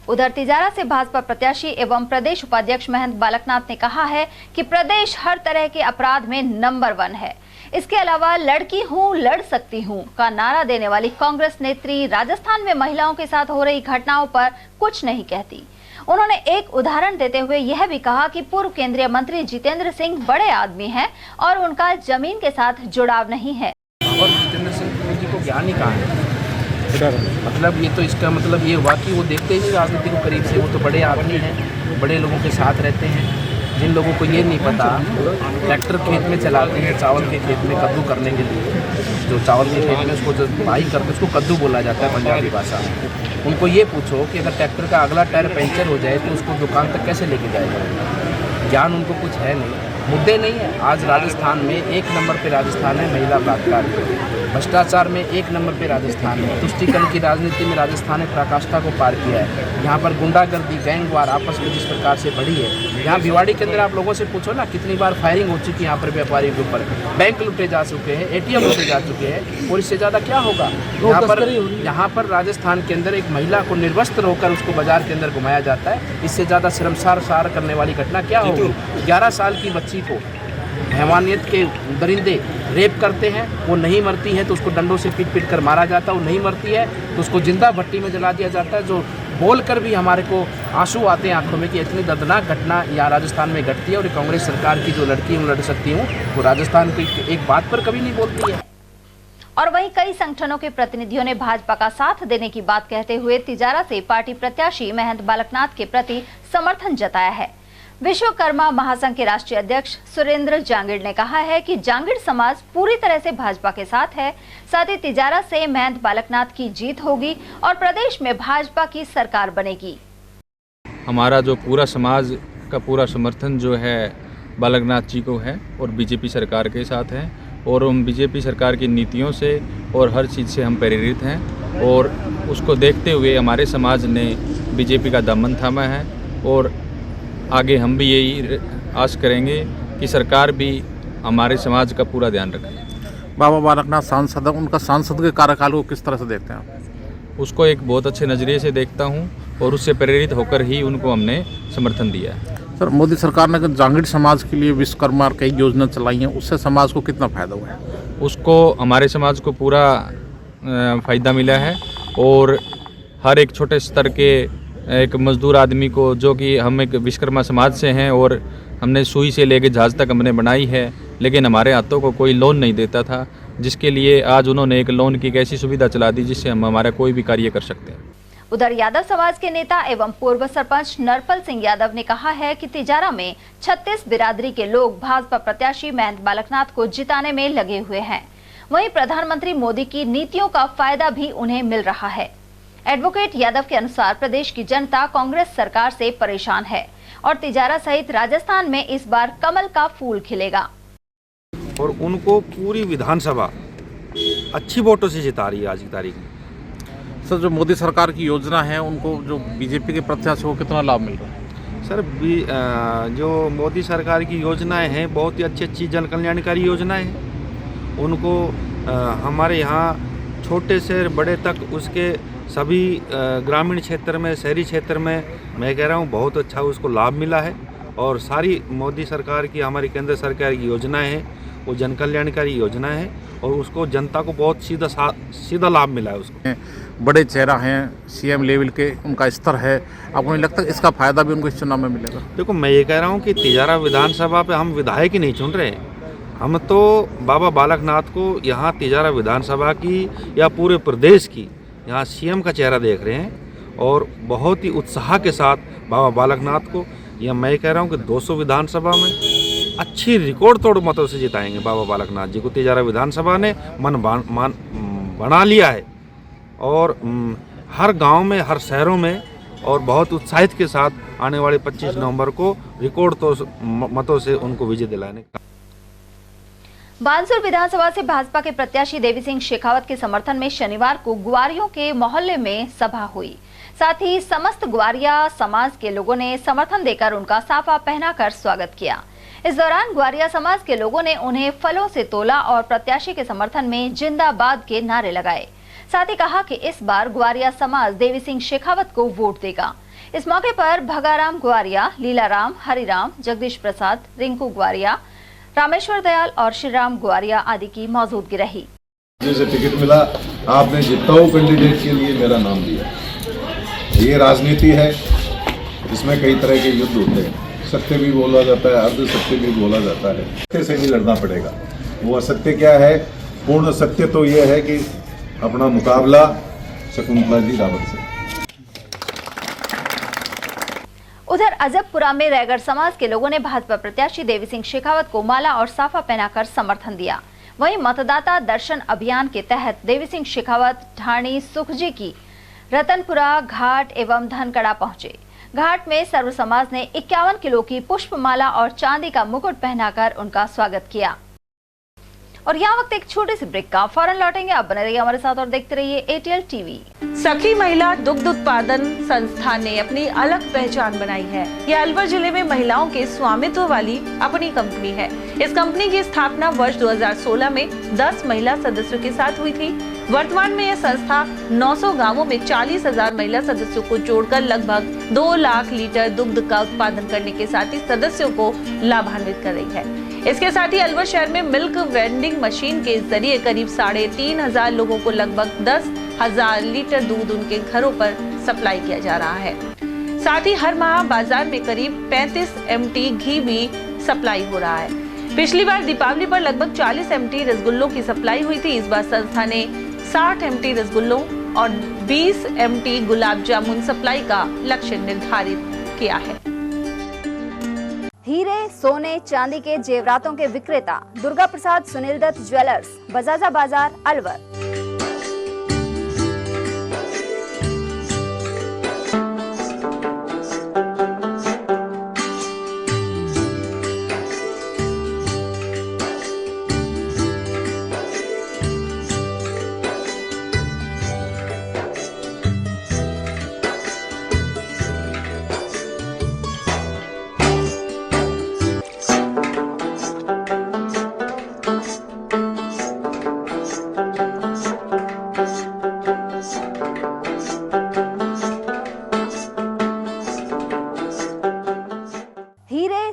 उधर तिजारा से भाजपा प्रत्याशी एवं प्रदेश उपाध्यक्ष महंत बालकनाथ ने कहा है कि प्रदेश हर तरह के अपराध में नंबर 1 है। इसके अलावा लड़की हूं लड़ सकती हूं का नारा देने वाली कांग्रेस नेत्री राजस्थान में महिलाओं के साथ हो रही घटनाओं पर कुछ नहीं कहती। उन्होंने एक उदाहरण देते हुए यह भी कहा कि पूर्व केंद्रीय मंत्री जितेंद्र सिंह बड़े आदमी हैं और उनका जमीन के साथ जुड़ाव नहीं है। और जितेंद्र सिंह जी को ज्ञान ही कहाँ है? मतलब ये तो इसका मतलब ये हुआ कि वो देखते ही नहीं राजनीति को करीब से। वो तो बड़े आदमी हैं, बड़े लोगों के साथ रहते हैं। जिन लोगों को ये नहीं पता, ट्रैक्टर खेत में चलाते हैं चावल के खेत में कद्दू करने के लिए, जो चावल के खेत में उसको जो बाई करते उसको कद्दू बोला जाता है पंजाबी भाषा में। उनको ये पूछो कि अगर ट्रैक्टर का अगला टायर पंचर हो जाए तो उसको दुकान तक कैसे लेके जाएगा? ज्ञान उनको कुछ है नहीं, मुद्दे नहीं है। आज राजस्थान में 1 नंबर पे राजस्थान है महिला बलात्कार, भ्रष्टाचार में 1 नंबर पे राजस्थान है, तुष्टीकरण की राजनीति में राजस्थान ने पराकाष्ठा को पार किया है। यहाँ पर गुंडागर्दी गैंगवार आपस में जिस प्रकार से बढ़ी है, यहाँ भिवाड़ी के अंदर आप लोगों से पूछो ना कितनी बार फायरिंग हो चुकी है यहाँ पर व्यापारियों के ऊपर, बैंक लुटे जा चुके हैं, ATM लुटे जा चुके हैं, और इससे ज़्यादा क्या होगा? यहाँ पर राजस्थान के अंदर एक महिला को निर्वस्त्र होकर उसको बाजार के अंदर घुमाया जाता है। इससे ज़्यादा शर्मसार करने वाली घटना क्या होगी? 11 साल की बच्ची को हैवानियत के दरिंदे रेप करते हैं, वो नहीं मरती है तो उसको डंडों से पीट कर मारा जाता है, वो नहीं मरती है तो उसको जिंदा भट्टी में जला दिया जाता है। जो बोलकर भी हमारे को आंसू आते हैं आंखों में कि इतनी दर्दनाक घटना यहाँ राजस्थान में घटती है। और कांग्रेस सरकार की जो लड़की हूँ लड़ सकती हूँ, वो राजस्थान की एक बात पर कभी नहीं बोलती है। और वहीं कई संगठनों के प्रतिनिधियों ने भाजपा का साथ देने की बात कहते हुए तिजारा से पार्टी प्रत्याशी महंत बालकनाथ के प्रति समर्थन जताया है। विश्वकर्मा महासंघ के राष्ट्रीय अध्यक्ष सुरेंद्र जांगिड़ ने कहा है कि जांगिड़ समाज पूरी तरह से भाजपा के साथ है। साथ ही तिजारा से महंत बालकनाथ की जीत होगी और प्रदेश में भाजपा की सरकार बनेगी। हमारा जो पूरा समाज का पूरा समर्थन जो है बालकनाथ जी को है और बीजेपी सरकार के साथ है, और हम बीजेपी सरकार की नीतियों से और हर चीज़ से हम प्रेरित हैं, और उसको देखते हुए हमारे समाज ने बीजेपी का दामन थामा है। और आगे हम भी यही आस करेंगे कि सरकार भी हमारे समाज का पूरा ध्यान रखे। बाबा बालकनाथ सांसद, उनका सांसद के कार्यकाल को किस तरह से देखते हैं आप? उसको एक बहुत अच्छे नज़रिए से देखता हूँ और उससे प्रेरित होकर ही उनको हमने समर्थन दिया है। सर, मोदी सरकार ने जांगिड़ समाज के लिए विश्वकर्मा कई योजना चलाई हैं, उससे समाज को कितना फ़ायदा हुआ है? उसको हमारे समाज को पूरा फ़ायदा मिला है, और हर एक छोटे स्तर के एक मजदूर आदमी को, जो कि हम एक विश्वकर्मा समाज से हैं और हमने सुई से लेकर जहाज़ तक हमने बनाई है, लेकिन हमारे हाथों को कोई लोन नहीं देता था, जिसके लिए आज उन्होंने एक लोन की एक ऐसी सुविधा चला दी जिससे हम हमारा कोई भी कार्य कर सकते हैं। उधर यादव समाज के नेता एवं पूर्व सरपंच नरपल सिंह यादव ने कहा है कि तिजारा में 36 बिरादरी के लोग भाजपा प्रत्याशी महंत बालकनाथ को जिताने में लगे हुए हैं। वहीं प्रधानमंत्री मोदी की नीतियों का फायदा भी उन्हें मिल रहा है। एडवोकेट यादव के अनुसार प्रदेश की जनता कांग्रेस सरकार से परेशान है और तिजारा सहित राजस्थान में इस बार कमल का फूल खिलेगा। और उनको पूरी विधानसभा अच्छी वोटों से जिता रही है आज की तारीख में। सर, जो मोदी सरकार की योजना है उनको जो बीजेपी के प्रत्याशी को कितना लाभ मिल रहा है? सर, जो मोदी सरकार की योजनाएं हैं बहुत ही अच्छी जन कल्याणकारी योजनाएं हैं। उनको हमारे यहाँ छोटे से बड़े तक उसके सभी ग्रामीण क्षेत्र में, शहरी क्षेत्र में, मैं कह रहा हूँ बहुत अच्छा उसको लाभ मिला है। और सारी मोदी सरकार की, हमारी केंद्र सरकार की योजनाएं हैं वो जन कल्याणकारी योजना है और उसको जनता को बहुत सीधा लाभ मिला है। उसको बड़े चेहरा हैं CM लेवल के, उनका स्तर है, आपको नहीं लगता इसका फायदा भी उनको इस चुनाव में मिलेगा? देखो, मैं ये कह रहा हूँ कि तिजारा विधानसभा पे हम विधायक ही नहीं चुन रहे हैं, हम तो बाबा बालकनाथ को यहाँ तिजारा विधानसभा की या पूरे प्रदेश की यहाँ CM का चेहरा देख रहे हैं। और बहुत ही उत्साह के साथ बाबा बालकनाथ को या मैं कह रहा हूँ कि 200 विधानसभा में अच्छी रिकॉर्ड तोड़ मतों से जिताएंगे बाबा बालकनाथ जी को। तिजारा विधानसभा ने मन बना लिया है और हर गांव में, हर शहरों में और बहुत उत्साहित के साथ आने वाले 25 नवंबर को रिकॉर्ड मतों से उनको विजय दिलाने का। बानसूर विधानसभा से भाजपा के प्रत्याशी देवी सिंह शेखावत के समर्थन में शनिवार को ग्वारियों के मोहल्ले में सभा हुई। साथ ही समस्त ग्वारिया समाज के लोगों ने समर्थन देकर उनका साफा पहनाकर स्वागत किया। इस दौरान ग्वारिया समाज के लोगों ने उन्हें फलों से तोला और प्रत्याशी के समर्थन में जिंदाबाद के नारे लगाए। साथ ही कहा कि इस बार ग्वारिया समाज देवी सिंह शेखावत को वोट देगा। इस मौके पर भगाराम ग्वारिया, लीलाराम, हरिराम, जगदीश प्रसाद, रिंकू ग्वारिया, रामेश्वर दयाल और श्रीराम ग्वारिया आदि की मौजूदगी रही। जैसे टिकट मिला, आपने जिताऊ कैंडिडेट के लिए मेरा नाम दिया। ये राजनीति है, इसमें कई तरह के युद्ध होते हैं। सत्य भी बोला जाता है, अर्ध सत्य भी बोला जाता है। सत्य से भी लड़ना पड़ेगा। वो असत्य क्या है? पूर्ण सत्य तो ये है कि अपना मुकाबला शकुंतला जी रावत से। उधर अजबपुरा में रैगढ़ समाज के लोगों ने भाजपा प्रत्याशी देवी सिंह शेखावत को माला और साफा पहनाकर समर्थन दिया। वहीं मतदाता दर्शन अभियान के तहत देवी सिंह शेखावत ढाणी सुखजी की रतनपुरा घाट एवं धनकड़ा पहुंचे। घाट में सर्व समाज ने 51 किलो की पुष्पमाला और चांदी का मुकुट पहनाकर उनका स्वागत किया। और यहाँ वक्त एक छोटे से ब्रेक का, फौरन लौटेंगे। आप बने रहिए हमारे साथ और देखते रहिए ATL TV। सखी महिला दुग्ध उत्पादन संस्थान ने अपनी अलग पहचान बनाई है। यह अलवर जिले में महिलाओं के स्वामित्व वाली अपनी कंपनी है। इस कंपनी की स्थापना वर्ष 2016 में 10 महिला सदस्यों के साथ हुई थी। वर्तमान में यह संस्था 900 गांवों में 40,000 महिला सदस्यों को जोड़कर लगभग 2 लाख लीटर दुग्ध का उत्पादन करने के साथ ही सदस्यों को लाभान्वित कर रही है। इसके साथ ही अलवर शहर में मिल्क वेंडिंग मशीन के जरिए करीब 3,500 लोगों को लगभग 10,000 लीटर दूध उनके घरों पर सप्लाई किया जा रहा है। साथ ही हर माह बाजार में करीब 35 MT घी भी सप्लाई हो रहा है। पिछली बार दीपावली पर लगभग 40 MT रसगुल्लों की सप्लाई हुई थी। इस बार संस्था ने 60 MT रसगुल्लों और 20 MT गुलाब जामुन सप्लाई का लक्ष्य निर्धारित किया है। हीरे, सोने, चांदी के जेवरातों के विक्रेता दुर्गा प्रसाद सुनील दत्त ज्वेलर्स, बजाजा बाजार, अलवर।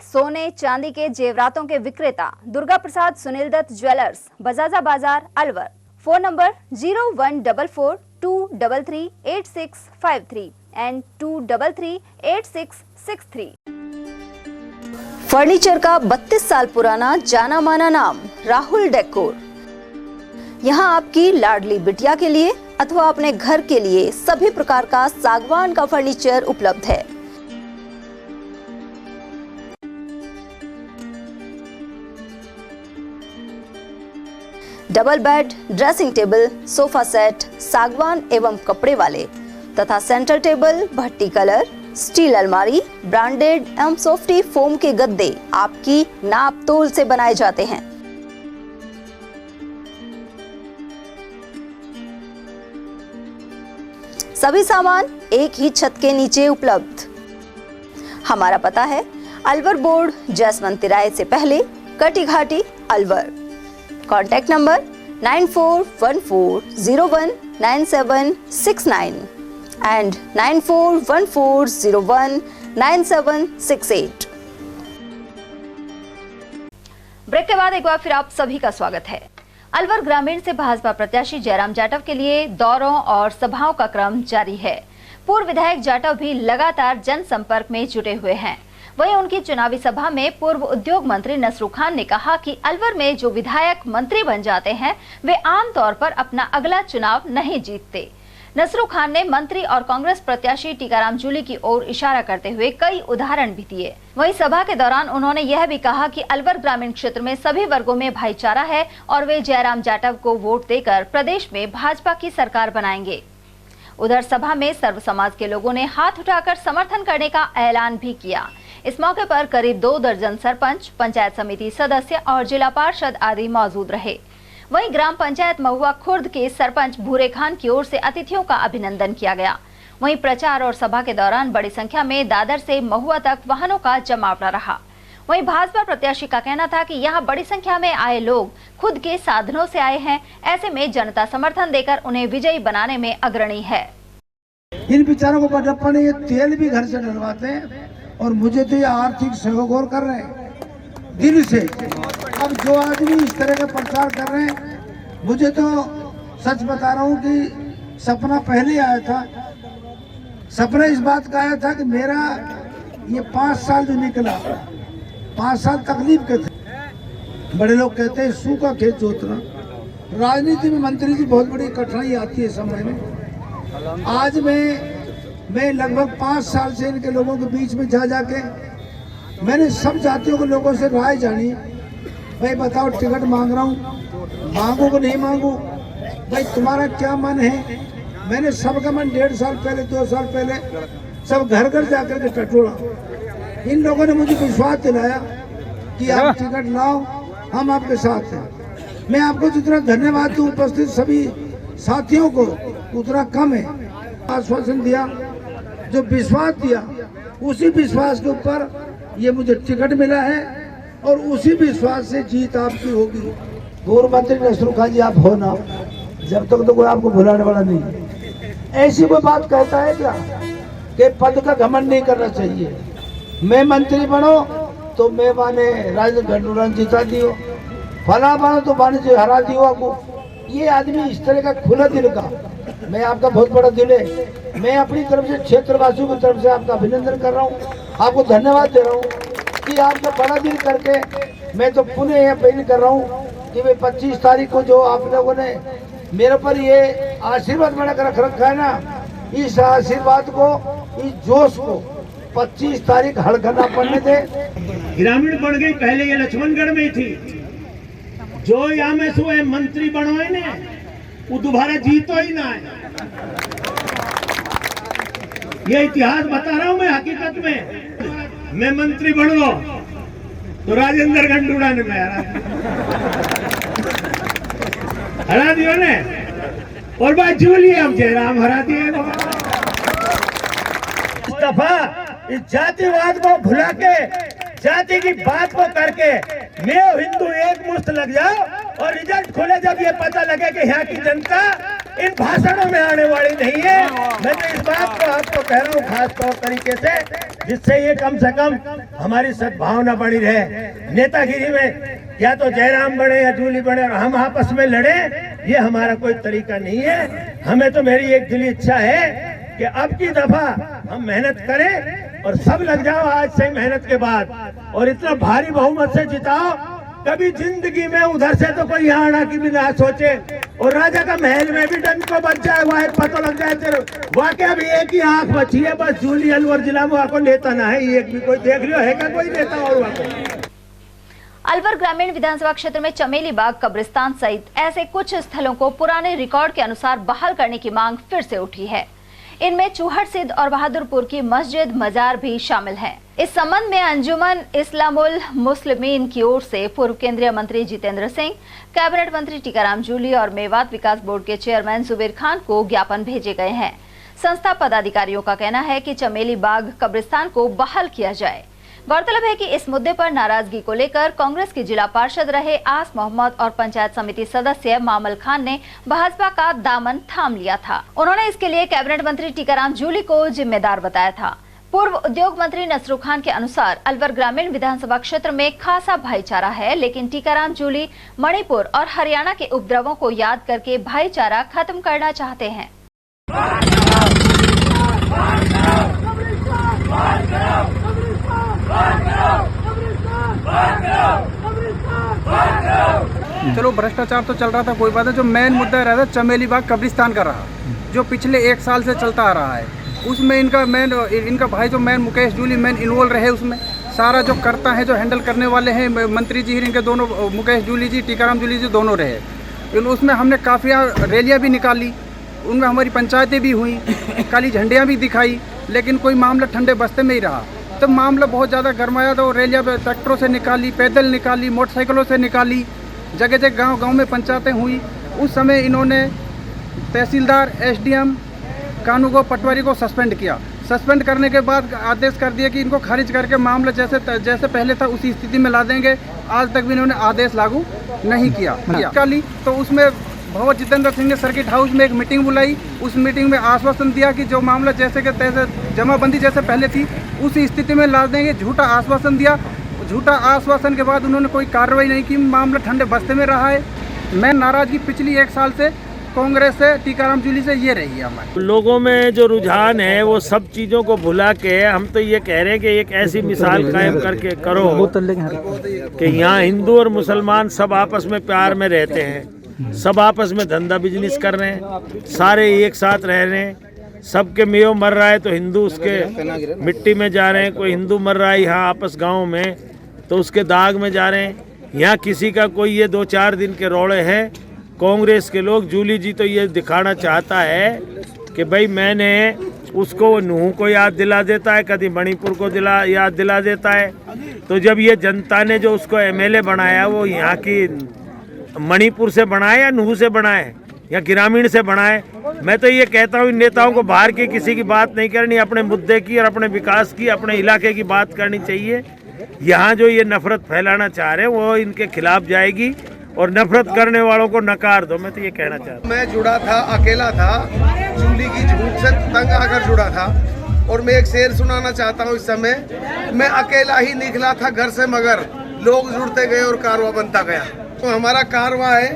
सोने चांदी के जेवरातों के विक्रेता दुर्गा प्रसाद सुनील दत्त ज्वेलर्स, बजाजा बाजार, Alwar. Phone number 0144233863 and 2338663। Furniture का 32 साल पुराना जाना माना नाम राहुल डेकोर। यहाँ आपकी लाडली बिटिया के लिए अथवा अपने घर के लिए सभी प्रकार का सागवान का फर्नीचर उपलब्ध है। Double bed, dressing table, sofa set सागवान एवं कपड़े वाले तथा सेंटर टेबल, भट्टी कलर, स्टील अलमारी, ब्रांडेड एवं सॉफ्टी फोम के गद्दे आपकी नाप तोल से बनाए जाते हैं। सभी सामान एक ही छत के नीचे उपलब्ध। हमारा पता है अलवर बोर्ड, जैसवंत तिराहे से पहले, Kati Ghati, Alwar. Contact number 9414019769 and 9414019768। Break के बाद एक बार फिर आप सभी का स्वागत है। अलवर ग्रामीण से भाजपा प्रत्याशी जयराम जाटव के लिए दौरों और सभाओं का क्रम जारी है। पूर्व विधायक जाटव भी लगातार जनसंपर्क में जुटे हुए हैं। वहीं उनकी चुनावी सभा में पूर्व उद्योग मंत्री नसरू खान ने कहा कि अलवर में जो विधायक मंत्री बन जाते हैं वे आमतौर पर अपना अगला चुनाव नहीं जीतते, नसरू खान ने मंत्री और कांग्रेस प्रत्याशी टीकाराम जूली की ओर इशारा करते हुए कई उदाहरण भी दिए। वहीं सभा के दौरान उन्होंने यह भी कहा कि अलवर ग्रामीण क्षेत्र में सभी वर्गों में भाईचारा है और वे जयराम जाटव को वोट देकर प्रदेश में भाजपा की सरकार बनाएंगे। उधर सभा में सर्व समाज के लोगों ने हाथ उठाकर समर्थन करने का ऐलान भी किया। इस मौके पर करीब 2 दर्जन सरपंच, पंचायत समिति सदस्य और जिला पार्षद आदि मौजूद रहे। वहीं ग्राम पंचायत महुआ खुर्द के सरपंच भूरे खान की ओर से अतिथियों का अभिनंदन किया गया। वहीं प्रचार और सभा के दौरान बड़ी संख्या में दादर से महुआ तक वाहनों का जमावड़ा रहा। वहीं भाजपा प्रत्याशी का कहना था कि यहां बड़ी संख्या में आए लोग खुद के साधनों से आए हैं, ऐसे में जनता समर्थन देकर उन्हें विजयी बनाने में अग्रणी है। इन बेचारों को बड़प्पा ने ये तेल भी घर से डलवाते हैं और मुझे तो ये आर्थिक सहयोग और कर रहे हैं दिल से। अब जो आदमी इस तरह का प्रचार कर रहे हैं, मुझे तो सच बता रहा हूँ कि सपना पहले आया था। सपना इस बात का आया था कि मेरा ये 5 साल जो निकला, 5 साल तकलीफ के थे। बड़े लोग कहते हैं सूखा खेत जोतना। राजनीति में मंत्री जी बहुत बड़ी कठिनाई आती है समय में। आज मैं लगभग 5 साल से इनके लोगों के बीच में जा जाके मैंने सब जातियों के लोगों से राय जानी। भाई बताओ, टिकट मांग रहा हूँ, मांगू को नहीं मांगू, भाई तुम्हारा क्या मन है। मैंने सबका मन 1.5 साल पहले 2 साल पहले सब घर घर जाकर के टटोला। इन लोगों ने मुझे विश्वास दिलाया कि आप टिकट लाओ, हम आपके साथ हैं। मैं आपको जितना धन्यवाद दूं उपस्थित सभी साथियों को उतना कम है। आश्वासन दिया, जो विश्वास दिया, उसी विश्वास के ऊपर ये मुझे टिकट मिला है और उसी विश्वास से जीत आपकी होगी। पूर्व मंत्री नसरू खान जी आप हो ना, जब तक तो कोई आपको भुलाने वाला नहीं। ऐसी कोई बात कहता है क्या कि पद का घमंड नहीं करना चाहिए। मैं मंत्री बनो तो मैं माने राजेंद्र गंडूराम जिता दियो, फला बनो तो बाने जी हरा दियो आपको। ये आदमी इस तरह का खुला दिल का, मैं आपका बहुत बड़ा दिल है। मैं अपनी तरफ से क्षेत्रवासियों की तरफ से आपका अभिनंदन कर रहा हूँ, आपको धन्यवाद दे रहा हूँ कि आपका बड़ा दिल करके मैं तो पुनः यह अपील कर रहा हूँ कि भाई 25 तारीख को जो आप लोगों ने मेरे पर ये आशीर्वाद बना कर रख रखा है ना, इस आशीर्वाद को, इस जोश को 25 तारीख हड़कना पड़ने दे। ग्रामीण बढ़ गई, पहले ये लक्ष्मणगढ़ में थी। जो यहाँ में सो मंत्री बनो है ना, वो दोबारा जीतो ही ना है। ये इतिहास बता रहा हूँ मैं। हकीकत में मैं मंत्री बन लो तो राजेंद्र गंडूड़ा ने मैं हरा दियो ने, और बात जूली अब जयराम हरा दिए। इस दफा इस जातिवाद को भुला के, जाति की बात को करके मैं हिंदू एक मुश्त लग जाओ और रिजल्ट खोले जब ये पता लगे कि यहाँ की जनता इन भाषणों में आने वाली नहीं है। मैं तो इस बात को आपको कह रहा हूँ खास तौर तरीके से, जिससे ये कम से कम हमारी सद्भावना बनी रहे। नेतागिरी में या तो जयराम बने या जूली बने और हम आपस में लड़े, ये हमारा कोई तरीका नहीं है। हमें तो मेरी एक दिली इच्छा है कि अब की दफा हम मेहनत करें और सब लग जाओ आज से मेहनत के बाद, और इतना भारी बहुमत से जिताओ। कभी जिंदगी में उधर से तो कोई यहाँ आना की भी ना सोचे, और राजा का महल में भी डंक को बच जाए, वह पता लग जाए तेरे वाकई अभी एक ही आंख बची है बस। जूली अलवर जिला में आपको नेता ना है, एक भी कोई देख लियो है क्या कोई नेता और वहाँ। अलवर ग्रामीण विधानसभा क्षेत्र में चमेली बाग कब्रिस्तान सहित ऐसे कुछ स्थलों को पुराने रिकॉर्ड के अनुसार बहाल करने की मांग फिर से उठी है। इनमें चूहड़ सिद्ध और बहादुरपुर की मस्जिद मजार भी शामिल है। इस संबंध में अंजुमन इस्लामुल मुस्लिमीन की ओर से पूर्व केंद्रीय मंत्री जितेंद्र सिंह, कैबिनेट मंत्री टीकाराम जूली और मेवात विकास बोर्ड के चेयरमैन जुबेर खान को ज्ञापन भेजे गए हैं। संस्था पदाधिकारियों का कहना है कि चमेली बाग कब्रिस्तान को बहाल किया जाए। गौरतलब है कि इस मुद्दे पर नाराजगी को लेकर कांग्रेस के जिला पार्षद रहे आस मोहम्मद और पंचायत समिति सदस्य मामल खान ने भाजपा का दामन थाम लिया था। उन्होंने इसके लिए कैबिनेट मंत्री टीकाराम जूली को जिम्मेदार बताया था। पूर्व उद्योग मंत्री नसरू खान के अनुसार अलवर ग्रामीण विधानसभा क्षेत्र में खासा भाईचारा है, लेकिन टीकाराम जूली मणिपुर और हरियाणा के उपद्रवों को याद करके भाईचारा खत्म करना चाहते हैं। चलो भ्रष्टाचार तो चल रहा था, कोई बात है। जो मेन मुद्दा रहा था चमेली बाग कब्रिस्तान का रहा, जो पिछले 1 साल से चलता आ रहा है, उसमें इनका भाई जो main Mukesh Julie main involve रहे। उसमें सारा जो करता है, जो हैंडल करने वाले हैं मंत्री जी, इनके दोनों मुकेश जूली जी, टीकाराम जूली जी दोनों रहे। उसमें हमने काफ़ी रैलियाँ भी निकाली, उनमें हमारी पंचायतें भी हुई, काली झंडियाँ भी दिखाई, लेकिन कोई मामला ठंडे बस्ते में ही रहा। तब मामला बहुत ज़्यादा गरमाया तो रैलियाँ ट्रैक्टरों से निकाली, पैदल निकाली, मोटरसाइकिलों से निकाली, जगह जगह गांव में पंचायतें हुई। उस समय इन्होंने तहसीलदार, एसडीएम, कानूगो, पटवारी को सस्पेंड किया। सस्पेंड करने के बाद आदेश कर दिया कि इनको खारिज करके मामला जैसे पहले था उसी स्थिति में ला देंगे। आज तक भी इन्होंने आदेश लागू नहीं किया। तो उसमें भगवत जितेंद्र सिंह ने सर्किट हाउस में एक मीटिंग बुलाई। उस मीटिंग में आश्वासन दिया कि जो मामला जैसे के तैसे जमाबंदी जैसे पहले थी उसी स्थिति में ला देंगे। झूठा आश्वासन दिया। झूठा आश्वासन के बाद उन्होंने कोई कार्रवाई नहीं की। मामला ठंडे बस्ते में रहा है। मैं नाराजगी पिछली 1 साल से कांग्रेस से, टीकाराम जूली से ये रही है हमारे लोगों में जो रुझान है वो सब चीज़ों को भुला के हम तो ये कह रहे हैं कि एक ऐसी मिसाल कायम करके करो कि यहाँ हिंदू और मुसलमान सब आपस में प्यार में रहते हैं, सब आपस में धंधा बिजनेस कर रहे हैं, सारे एक साथ रह रहे हैं। सबके मेयो मर रहा है तो हिंदू उसके मिट्टी में जा रहे हैं, कोई हिंदू मर रहा है यहाँ आपस गाँव में तो उसके दाग में जा रहे हैं। यहाँ किसी का कोई ये 2-4 दिन के रौड़े हैं। कांग्रेस के लोग, जूली जी तो ये दिखाना चाहता है कि भाई मैंने उसको नूह को याद दिला देता है, कभी मणिपुर को याद दिला देता है। तो जब ये जनता ने जो उसको एमएलए बनाया वो यहाँ की मणिपुर से बनाए या नूह से बनाए या ग्रामीण से बनाए। मैं तो ये कहता हूँ इन नेताओं को बाहर की किसी की बात नहीं करनी, अपने मुद्दे की और अपने विकास की, अपने इलाके की बात करनी चाहिए। यहाँ जो ये नफरत फैलाना चाह रहे हैं वो इनके खिलाफ जाएगी और नफरत करने वालों को नकार दो। मैं तो ये कहना चाहता हूँ। मैं जुड़ा था, अकेला था, जूली की झूठ से तंग आकर जुड़ा था। और मैं एक शेर सुनाना चाहता हूँ। इस समय मैं अकेला ही निकला था घर से, मगर लोग जुड़ते गए और कारवा बनता गया। तो हमारा कारवा है,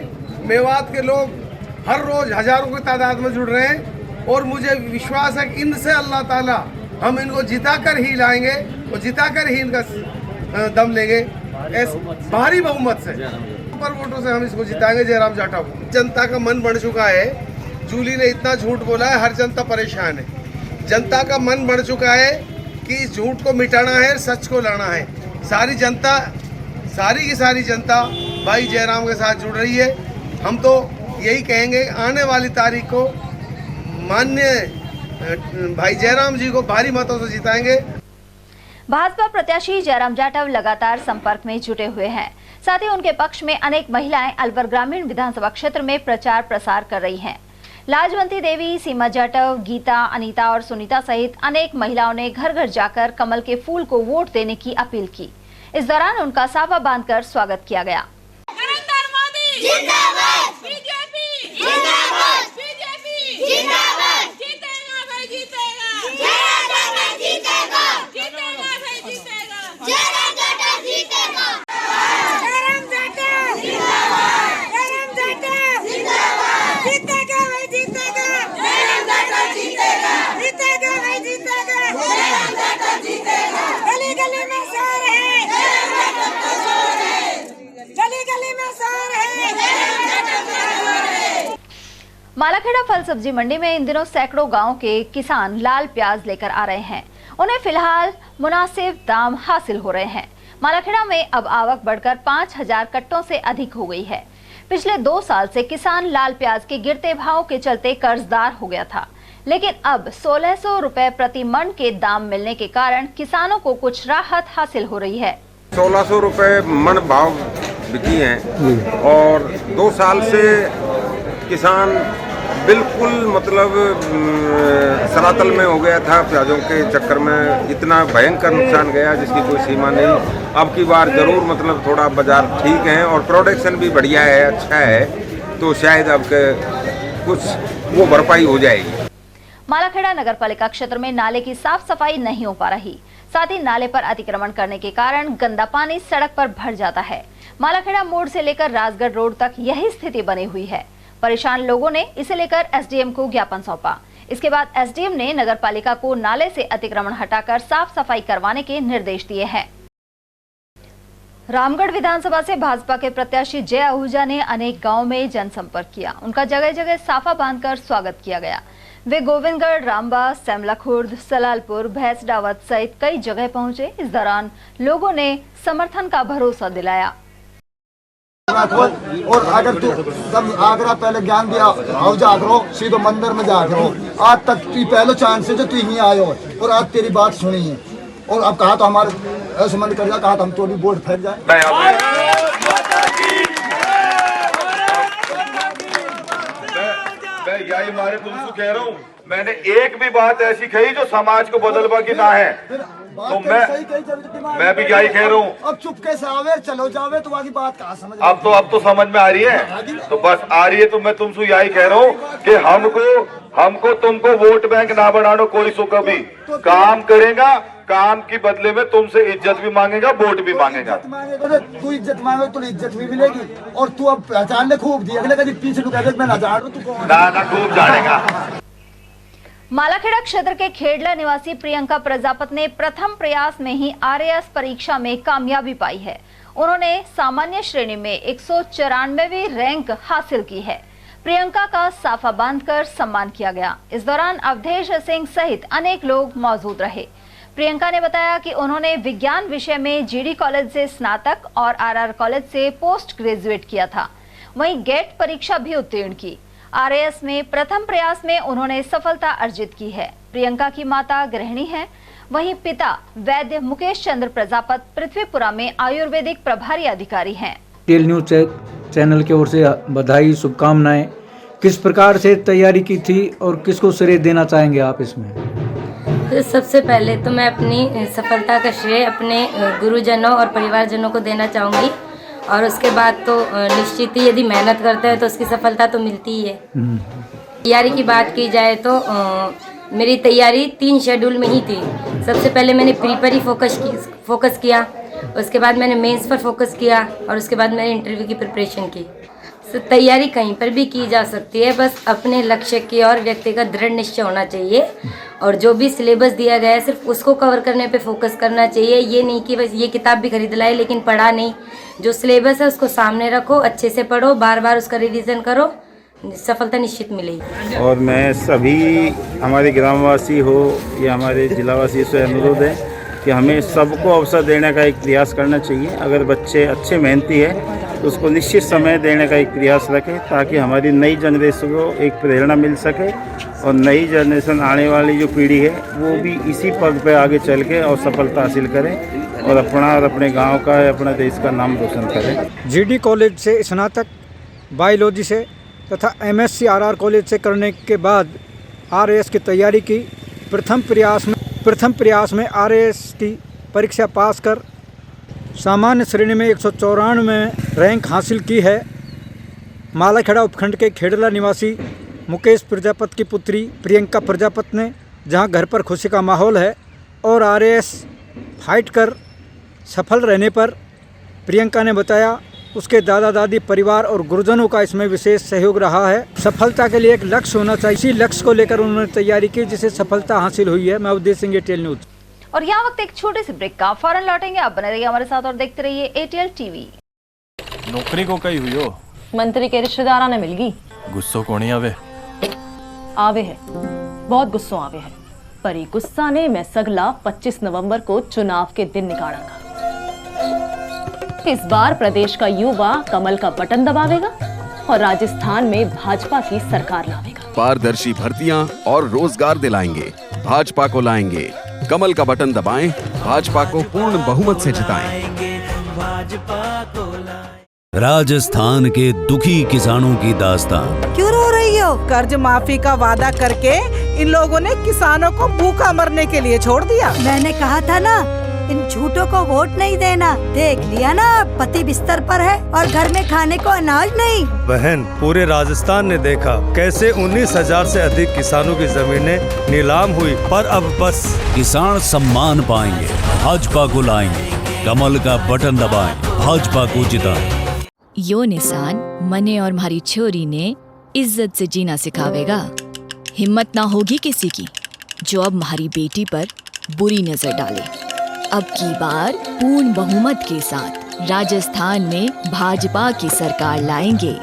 मेवात के लोग हर रोज हजारों की तादाद में जुड़ रहे हैं और मुझे विश्वास है कि इनसे अल्लाह ताला हम इनको जिताकर ही लाएंगे और जिताकर ही इनका दम लेंगे। भारी बहुमत से, पर वोटों से हम इसको जिताएंगे। जयराम जाटव। जनता का मन बढ़ चुका है। जूली ने इतना झूठ बोला है, हर जनता परेशान है। जनता का मन बढ़ चुका है कि इस झूठ को मिटाना है, सच को लाना है। सारी जनता, सारी की सारी जनता भाई जयराम के साथ जुड़ रही है। हम तो यही कहेंगे आने वाली तारीख को माननीय भाई जयराम जी को भारी मतों से जिताएंगे। भाजपा प्रत्याशी जयराम जाटव लगातार संपर्क में जुटे हुए हैं। साथ ही उनके पक्ष में अनेक महिलाएं अलवर ग्रामीण विधानसभा क्षेत्र में प्रचार प्रसार कर रही हैं। लाजवंती देवी, सीमा जाटव, गीता, अनीता और सुनीता सहित अनेक महिलाओं ने घर घर जाकर कमल के फूल को वोट देने की अपील की। इस दौरान उनका साफा बांधकर स्वागत किया गया। मालाखेड़ा फल सब्जी मंडी में इन दिनों सैकड़ों गांव के किसान लाल प्याज लेकर आ रहे हैं। उन्हें फिलहाल मुनासिब दाम हासिल हो रहे हैं। मालाखेड़ा में अब आवक बढ़कर 5000 कट्टों से अधिक हो गई है। पिछले 2 साल से किसान लाल प्याज के गिरते भाव के चलते कर्जदार हो गया था, लेकिन अब 1600 रुपए प्रति मन के दाम मिलने के कारण किसानों को कुछ राहत हासिल हो रही है। 1600 रुपए मन भाव बिकी हैं और 2 साल से किसान बिल्कुल मतलब सरातल में हो गया था। प्याजों के चक्कर में इतना भयंकर नुकसान गया जिसकी कोई सीमा नहीं। अब की बार जरूर मतलब थोड़ा बाजार ठीक है और प्रोडक्शन भी बढ़िया है, अच्छा है, तो शायद अब कुछ वो भरपाई हो जाएगी। मालाखेड़ा नगरपालिका क्षेत्र में नाले की साफ सफाई नहीं हो पा रही। साथ ही नाले पर अतिक्रमण करने के कारण गंदा पानी सड़क पर भर जाता है। मालाखेड़ा मोड़ से लेकर राजगढ़ रोड तक यही स्थिति बनी हुई है। परेशान लोगों ने इसे लेकर एसडीएम को ज्ञापन सौंपा। इसके बाद एसडीएम ने नगरपालिका को नाले से अतिक्रमण हटाकर साफ सफाई करवाने के निर्देश दिए हैं। रामगढ़ विधानसभा से भाजपा के प्रत्याशी जय आहूजा ने अनेक गांवों में जनसंपर्क किया। उनका जगह जगह साफा बांधकर स्वागत किया गया। वे गोविंदगढ़, रामबा, सेमला खुर्द, सलालपुर, भैंसडावत सहित कई जगह पहुंचे। इस दौरान लोगों ने समर्थन का भरोसा दिलाया। और अगर तू तब आगरा पहले ज्ञान दिया आओ जागरो सीधो मंदिर में जागरो, आज तक तू पहले चांस से जो तू यहीं आयो और आज तेरी बात सुनी है और अब कहा तो हमारे ऐसे मन कर कहा तो हम तो भी वोट फेंक जाए। मैं यही मारे तुमसे कह रहा हूँ, मैंने एक भी बात ऐसी कही जो समाज को बदलवा की ना है, तो मैं भी यही कह रहा हूँ। अब चुपके से आवे चलो जावे तो आगे बात कहाँ समझ अब तो समझ में आ रही है, तो बस आ रही है। तो मैं तुमसे यही कह रहा हूँ कि हमको तुमको वोट बैंक ना बनानो, कोई सो कभी काम करेगा, काम की बदले में तुमसे इज्जत भी मांगेगा, वोट भी मांगेगा। तू इज्जत मांगे तो इज्जत भी मिलेगी और तू अब पहचान ले खूब दी, अगले कभी पीछे लुका मैं ना जान रहा तू ना खूब जानेगा। मालाखेड़ा क्षेत्र के खेड़ला निवासी प्रियंका प्रजापत ने प्रथम प्रयास में ही आरएएस परीक्षा में कामयाबी पाई है। उन्होंने सामान्य श्रेणी में 194वीं रैंक हासिल की है। प्रियंका का साफा बांधकर सम्मान किया गया। इस दौरान अवधेश सिंह सहित अनेक लोग मौजूद रहे। प्रियंका ने बताया कि उन्होंने विज्ञान विषय में जीडी कॉलेज से स्नातक और आरआर कॉलेज से पोस्ट ग्रेजुएट किया था। वहीं गेट परीक्षा भी उत्तीर्ण की। आरएएस में प्रथम प्रयास में उन्होंने सफलता अर्जित की है। प्रियंका की माता गृहिणी है, वहीं पिता वैद्य मुकेश चंद्र प्रजापत पृथ्वीपुरा में आयुर्वेदिक प्रभारी अधिकारी हैं। टेल न्यूज चैनल की ओर से बधाई, शुभकामनाएं। किस प्रकार से तैयारी की थी और किसको श्रेय देना चाहेंगे आप इसमें? तो सबसे पहले तो मैं अपनी सफलता का श्रेय अपने गुरुजनों और परिवारजनों को देना चाहूँगी और उसके बाद तो निश्चित ही यदि मेहनत करते हैं तो उसकी सफलता तो मिलती ही है। तैयारी की बात की जाए तो मेरी तैयारी 3 शेड्यूल में ही थी। सबसे पहले मैंने प्री पर ही फोकस किया, उसके बाद मैंने मेंस पर फोकस किया और उसके बाद मैंने इंटरव्यू की प्रिपरेशन की। तैयारी कहीं पर भी की जा सकती है, बस अपने लक्ष्य की और व्यक्ति का दृढ़ निश्चय होना चाहिए और जो भी सिलेबस दिया गया है सिर्फ उसको कवर करने पे फोकस करना चाहिए। ये नहीं कि बस ये किताब भी खरीद लाए लेकिन पढ़ा नहीं। जो सिलेबस है उसको सामने रखो, अच्छे से पढ़ो, बार बार उसका रिवीजन करो, सफलता निश्चित मिलेगी। और मैं सभी हमारे ग्रामवासी हो या हमारे जिलावासी से अनुरोध है कि हमें सबको अवसर देने का एक प्रयास करना चाहिए। अगर बच्चे अच्छे मेहनती है तो उसको निश्चित समय देने का एक प्रयास रखें ताकि हमारी नई जनरेशन को एक प्रेरणा मिल सके और नई जनरेशन आने वाली जो पीढ़ी है वो भी इसी पद पे आगे चल के और सफलता हासिल करें और अपना और अपने गांव का अपना देश का नाम रोशन करें। जीडी कॉलेज से स्नातक बायोलॉजी से तथा एमएससी आरआर कॉलेज से करने के बाद आरएएस की तैयारी की। प्रथम प्रयास में आरएएस की परीक्षा पास कर सामान्य श्रेणी में 194 रैंक हासिल की है। मालाखेड़ा उपखंड के खेड़ला निवासी मुकेश प्रजापत की पुत्री प्रियंका प्रजापत ने, जहां घर पर खुशी का माहौल है और आरएएस फाइट कर सफल रहने पर प्रियंका ने बताया उसके दादा दादी, परिवार और गुरुजनों का इसमें विशेष सहयोग रहा है। सफलता के लिए एक लक्ष्य होना चाहिए, इसी लक्ष्य को लेकर उन्होंने तैयारी की जिसे सफलता हासिल हुई है। मैं अवधेश सिंह, एटीएल न्यूज। और यहाँ वक्त एक छोटे से ब्रेक का, फौरन लौटेंगे। आप बने रहिए हमारे साथ और देखते रहिए एटीएल टीवी। नौकरी को कही हुई हो? मंत्री के रिश्तेदार ने मिल गई। गुस्सो कोनी आवे? आवे है, बहुत गुस्सो आवे है, पर ये गुस्सा ने मैं सगला 25 नवंबर को चुनाव के दिन निकालेगा। इस बार प्रदेश का युवा कमल का बटन दबावेगा और राजस्थान में भाजपा की सरकार लावेगा। पारदर्शी भर्तियां और रोजगार दिलाएंगे, भाजपा को लाएंगे। कमल का बटन दबाएं, भाजपा को पूर्ण बहुमत से जिताएं। राजस्थान के दुखी किसानों की दास्तान। क्यों रो रही हो? कर्ज माफी का वादा करके इन लोगों ने किसानों को भूखा मरने के लिए छोड़ दिया। मैंने कहा था ना, इन झूठों को वोट नहीं देना। देख लिया ना, पति बिस्तर पर है और घर में खाने को अनाज नहीं। बहन, पूरे राजस्थान ने देखा कैसे 19,000 से अधिक किसानों की जमीनें नीलाम हुई, पर अब बस। किसान सम्मान पाएंगे, भाजपा को लाएंगे। कमल का बटन दबाएं, भाजपा को जिताएं। यो निशान मने और हमारी छोरी ने इज्जत से जीना सिखावेगा। हिम्मत ना होगी किसी की जो अब हमारी बेटी पर बुरी नजर डाले। अब की बार पूर्ण बहुमत के साथ राजस्थान में भाजपा की सरकार लाएंगे।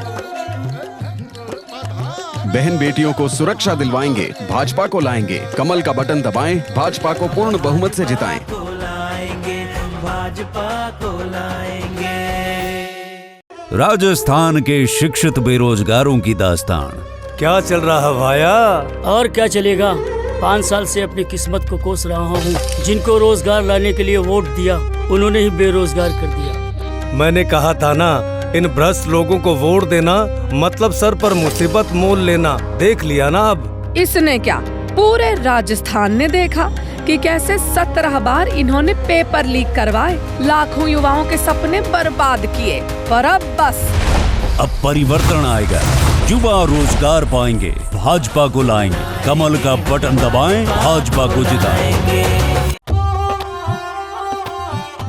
बहन बेटियों को सुरक्षा दिलवाएंगे, भाजपा को लाएंगे, कमल का बटन दबाएं, भाजपा को पूर्ण बहुमत से जिताएं। राजस्थान के शिक्षित बेरोजगारों की दास्तान। क्या चल रहा है भाया? और क्या चलेगा, 5 साल से अपनी किस्मत को कोस रहा हूँ। जिनको रोजगार लाने के लिए वोट दिया, उन्होंने ही बेरोजगार कर दिया। मैंने कहा था ना, इन भ्रष्ट लोगों को वोट देना मतलब सर पर मुसीबत मोल लेना। देख लिया ना अब। इसने क्या, पूरे राजस्थान ने देखा कि कैसे 17 बार इन्होंने पेपर लीक करवाए, लाखों युवाओं के सपने बर्बाद किए। पर अब बस, अब परिवर्तन आएगा, युवा रोजगार पाएंगे, भाजपा को लाएंगे, कमल का बटन दबाएं, भाजपा को जिताएंगे।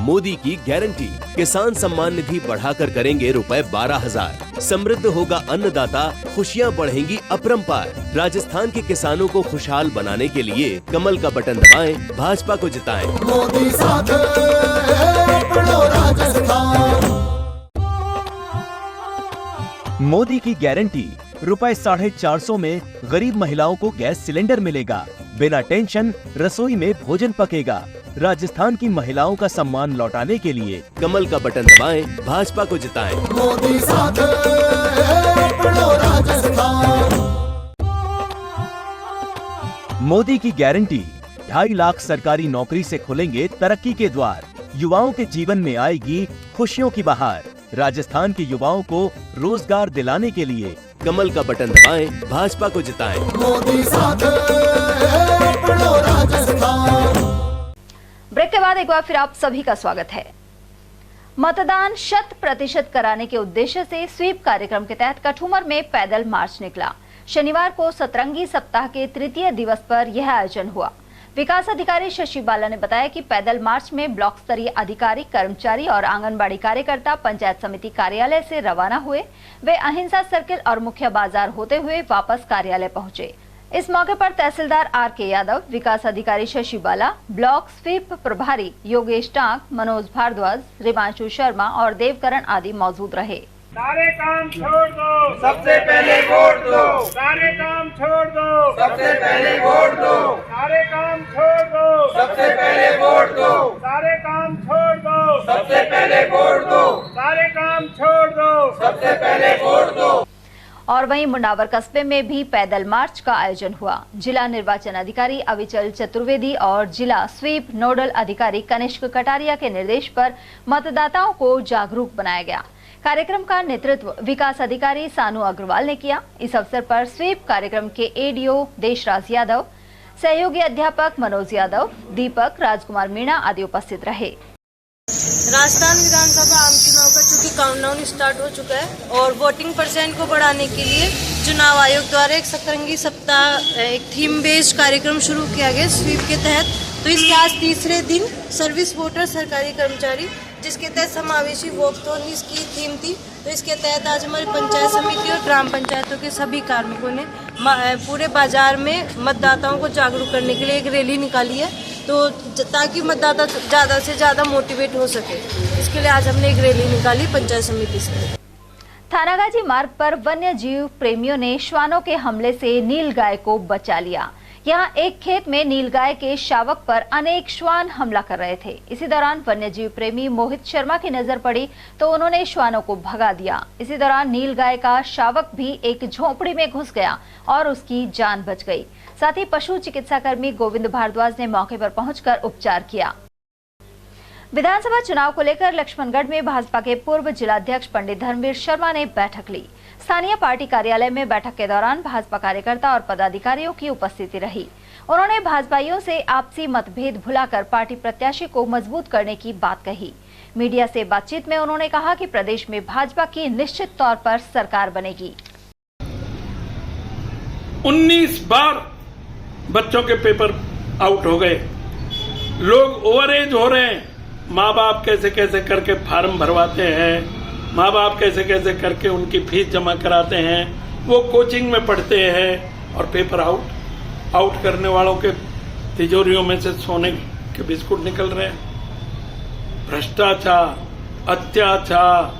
मोदी की गारंटी, किसान सम्मान निधि बढ़ाकर करेंगे रुपए 12,000। समृद्ध होगा अन्नदाता, खुशियां बढ़ेंगी अपरंपार। राजस्थान के किसानों को खुशहाल बनाने के लिए कमल का बटन दबाएं, भाजपा को जिताएं। मोदी साथ है, पढ़ो राजस्थान। मोदी की गारंटी, रुपए 450 में गरीब महिलाओं को गैस सिलेंडर मिलेगा। बिना टेंशन रसोई में भोजन पकेगा। राजस्थान की महिलाओं का सम्मान लौटाने के लिए कमल का बटन दबाएं, भाजपा को जिताएं। मोदी साथ है, पढ़ो राजस्थान। मोदी की गारंटी, 2.5 लाख सरकारी नौकरी से खुलेंगे तरक्की के द्वार। युवाओं के जीवन में आएगी खुशियों की बहार। राजस्थान के युवाओं को रोजगार दिलाने के लिए कमल का बटन दबाएं, भाजपा को जिताएं। मोदी साथ है, पढ़ो राजस्थान। ब्रेक के बाद एक बार फिर आप सभी का स्वागत है। मतदान 100% कराने के उद्देश्य से स्वीप कार्यक्रम के तहत कठुमर में पैदल मार्च निकला। शनिवार को सतरंगी सप्ताह के तृतीय दिवस पर यह आयोजन हुआ। विकास अधिकारी शशि बाला ने बताया कि पैदल मार्च में ब्लॉक स्तरीय अधिकारी, कर्मचारी और आंगनबाड़ी कार्यकर्ता पंचायत समिति कार्यालय से रवाना हुए। वे अहिंसा सर्किल और मुख्य बाजार होते हुए वापस कार्यालय पहुंचे। इस मौके पर तहसीलदार आर.के. यादव, विकास अधिकारी शशि बाला, ब्लॉक स्वीप प्रभारी योगेश टांक, मनोज भारद्वाज, रिमांशु शर्मा और देवकरण आदि मौजूद रहे। सारे काम छोड़ दो, सबसे पहले वोट दो। सारे काम छोड़ दो, सबसे पहले वोट दो। सारे काम छोड़ दो, सबसे पहले वोट दो। सारे काम छोड़ दो, सबसे पहले वोट दो। सारे काम छोड़ दो, सबसे पहले वोट दो। और वहीं मुंडावर कस्बे में भी पैदल मार्च का आयोजन हुआ। जिला निर्वाचन अधिकारी अविचल चतुर्वेदी और जिला स्वीप नोडल अधिकारी कनिष्क कटारिया के निर्देश पर मतदाताओं को जागरूक बनाया गया। कार्यक्रम का नेतृत्व विकास अधिकारी सानू अग्रवाल ने किया। इस अवसर पर स्वीप कार्यक्रम के एडीओ देशराज यादव, सहयोगी अध्यापक मनोज यादव, दीपक, राजकुमार मीणा आदि उपस्थित रहे। राजस्थान विधानसभा आम चुनाव का चूंकि काउंटडाउन स्टार्ट हो चुका है और वोटिंग परसेंट को बढ़ाने के लिए चुनाव आयोग द्वारा एक सतरंगी सप्ताह, एक थीम बेस्ड कार्यक्रम शुरू किया गया स्वीप के तहत। तो इसके आज तीसरे दिन सर्विस वोटर, सरकारी कर्मचारी, जिसके तहत समावेशी वोकथॉन की थीम थी। तो इसके तहत आज हमारी पंचायत समिति और ग्राम पंचायतों के सभी कार्मिकों ने पूरे बाजार में मतदाताओं को जागरूक करने के लिए एक रैली निकाली है, तो ताकि मतदाता ज़्यादा से ज़्यादा मोटिवेट हो सके। इसके लिए आज हमने एक रैली निकाली पंचायत समिति से। थानागाजी मार्ग पर वन्य जीव प्रेमियों ने श्वानों के हमले से नीलगाय को बचा लिया। यहाँ एक खेत में नीलगाय के शावक पर अनेक श्वान हमला कर रहे थे। इसी दौरान वन्यजीव प्रेमी मोहित शर्मा की नजर पड़ी तो उन्होंने श्वानों को भगा दिया। इसी दौरान नीलगाय का शावक भी एक झोपड़ी में घुस गया और उसकी जान बच गई। साथ ही पशु चिकित्सा कर्मी गोविंद भारद्वाज ने मौके पर पहुंचकर उपचार किया। विधानसभा चुनाव को लेकर लक्ष्मणगढ़ में भाजपा के पूर्व जिलाध्यक्ष पंडित धर्मवीर शर्मा ने बैठक ली। स्थानीय पार्टी कार्यालय में बैठक के दौरान भाजपा कार्यकर्ता और पदाधिकारियों की उपस्थिति रही। उन्होंने भाजपाइयों से आपसी मतभेद भुलाकर पार्टी प्रत्याशी को मजबूत करने की बात कही। मीडिया से बातचीत में उन्होंने कहा कि प्रदेश में भाजपा की निश्चित तौर पर सरकार बनेगी। 19 बार बच्चों के पेपर आउट हो गए, लोग ओवरएज हो रहे हैं। माँ बाप कैसे कैसे करके फार्म भरवाते हैं, माँ बाप कैसे कैसे करके उनकी फीस जमा कराते हैं, वो कोचिंग में पढ़ते हैं और पेपर आउट करने वालों के तिजोरियों में से सोने के बिस्कुट निकल रहे हैं। भ्रष्टाचार, अत्याचार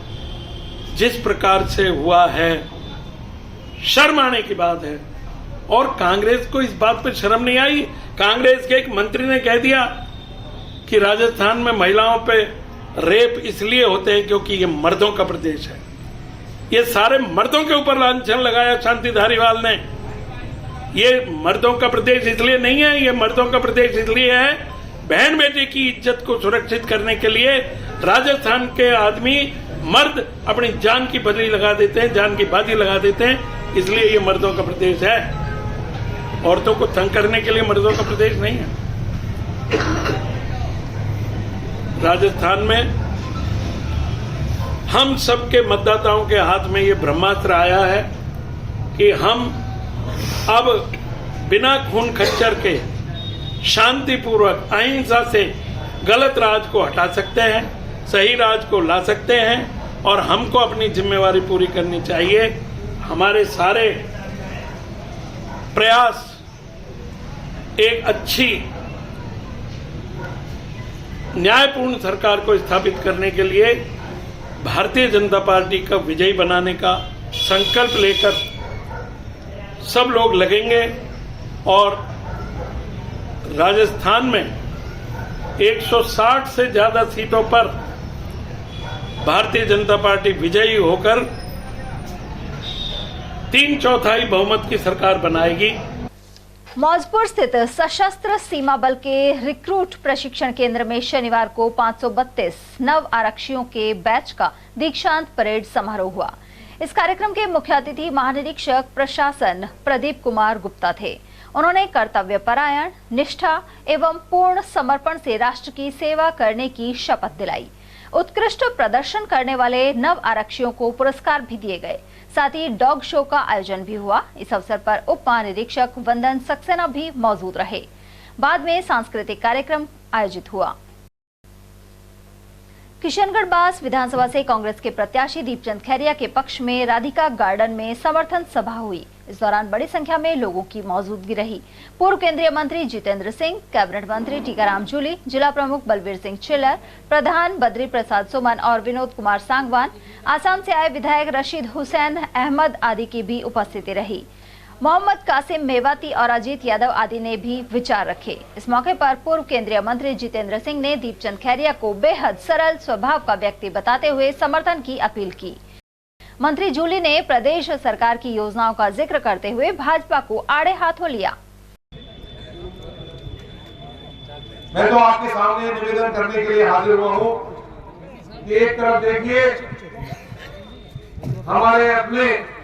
जिस प्रकार से हुआ है, शर्म आने की बात है। और कांग्रेस को इस बात पर शर्म नहीं आई। कांग्रेस के एक मंत्री ने कह दिया कि राजस्थान में महिलाओं पे रेप इसलिए होते हैं क्योंकि ये मर्दों का प्रदेश है। ये सारे मर्दों के ऊपर लांछन लगाया शांति धारीवाल ने। ये मर्दों का प्रदेश इसलिए नहीं है, ये मर्दों का प्रदेश इसलिए है बहन बेटी की इज्जत को सुरक्षित करने के लिए राजस्थान के आदमी मर्द अपनी जान की बदली लगा देते हैं, जान की बाजी लगा देते हैं, इसलिए ये मर्दों का प्रदेश है। औरतों को तंग करने के लिए मर्दों का प्रदेश नहीं है। राजस्थान में हम सबके मतदाताओं के हाथ में ये ब्रह्मास्त्र आया है कि हम अब बिना खून खच्चर के शांतिपूर्वक अहिंसा से गलत राज को हटा सकते हैं, सही राज को ला सकते हैं और हमको अपनी जिम्मेवारी पूरी करनी चाहिए। हमारे सारे प्रयास एक अच्छी न्यायपूर्ण सरकार को स्थापित करने के लिए भारतीय जनता पार्टी का विजयी बनाने का संकल्प लेकर सब लोग लगेंगे और राजस्थान में 160 से ज्यादा सीटों पर भारतीय जनता पार्टी विजयी होकर 3/4 बहुमत की सरकार बनाएगी। मौजपुर स्थित सशस्त्र सीमा बल के रिक्रूट प्रशिक्षण केंद्र में शनिवार को 532 नव आरक्षियों के बैच का दीक्षांत परेड समारोह हुआ। इस कार्यक्रम के मुख्य अतिथि महानिरीक्षक प्रशासन प्रदीप कुमार गुप्ता थे। उन्होंने कर्तव्यपरायण, निष्ठा एवं पूर्ण समर्पण से राष्ट्र की सेवा करने की शपथ दिलाई। उत्कृष्ट प्रदर्शन करने वाले नव आरक्षियों को पुरस्कार भी दिए गए। साथ ही डॉग शो का आयोजन भी हुआ। इस अवसर पर उप महानिरीक्षक वंदन सक्सेना भी मौजूद रहे। बाद में सांस्कृतिक कार्यक्रम आयोजित हुआ। किशनगढ़ बास विधानसभा से कांग्रेस के प्रत्याशी दीपचंद खैरिया के पक्ष में राधिका गार्डन में समर्थन सभा हुई। इस दौरान बड़ी संख्या में लोगों की मौजूदगी रही। पूर्व केंद्रीय मंत्री जितेंद्र सिंह, कैबिनेट मंत्री टीकाराम जूली, जिला प्रमुख बलवीर सिंह चिल्लर, प्रधान बद्री प्रसाद सुमन और विनोद कुमार सांगवान, आसाम से आए विधायक रशीद हुसैन अहमद आदि की भी उपस्थिति रही। मोहम्मद कासिम मेवाती और अजीत यादव आदि ने भी विचार रखे। इस मौके पर पूर्व केंद्रीय मंत्री जितेंद्र सिंह ने दीपचंद खैरिया को बेहद सरल स्वभाव का व्यक्ति बताते हुए समर्थन की अपील की। मंत्री जूली ने प्रदेश सरकार की योजनाओं का जिक्र करते हुए भाजपा को आड़े हाथों लिया। मैं तो आपके सामने निवेदन करने के लिए हाजिर हुआ हूं कि एक तरफ देखिए हमारे अपने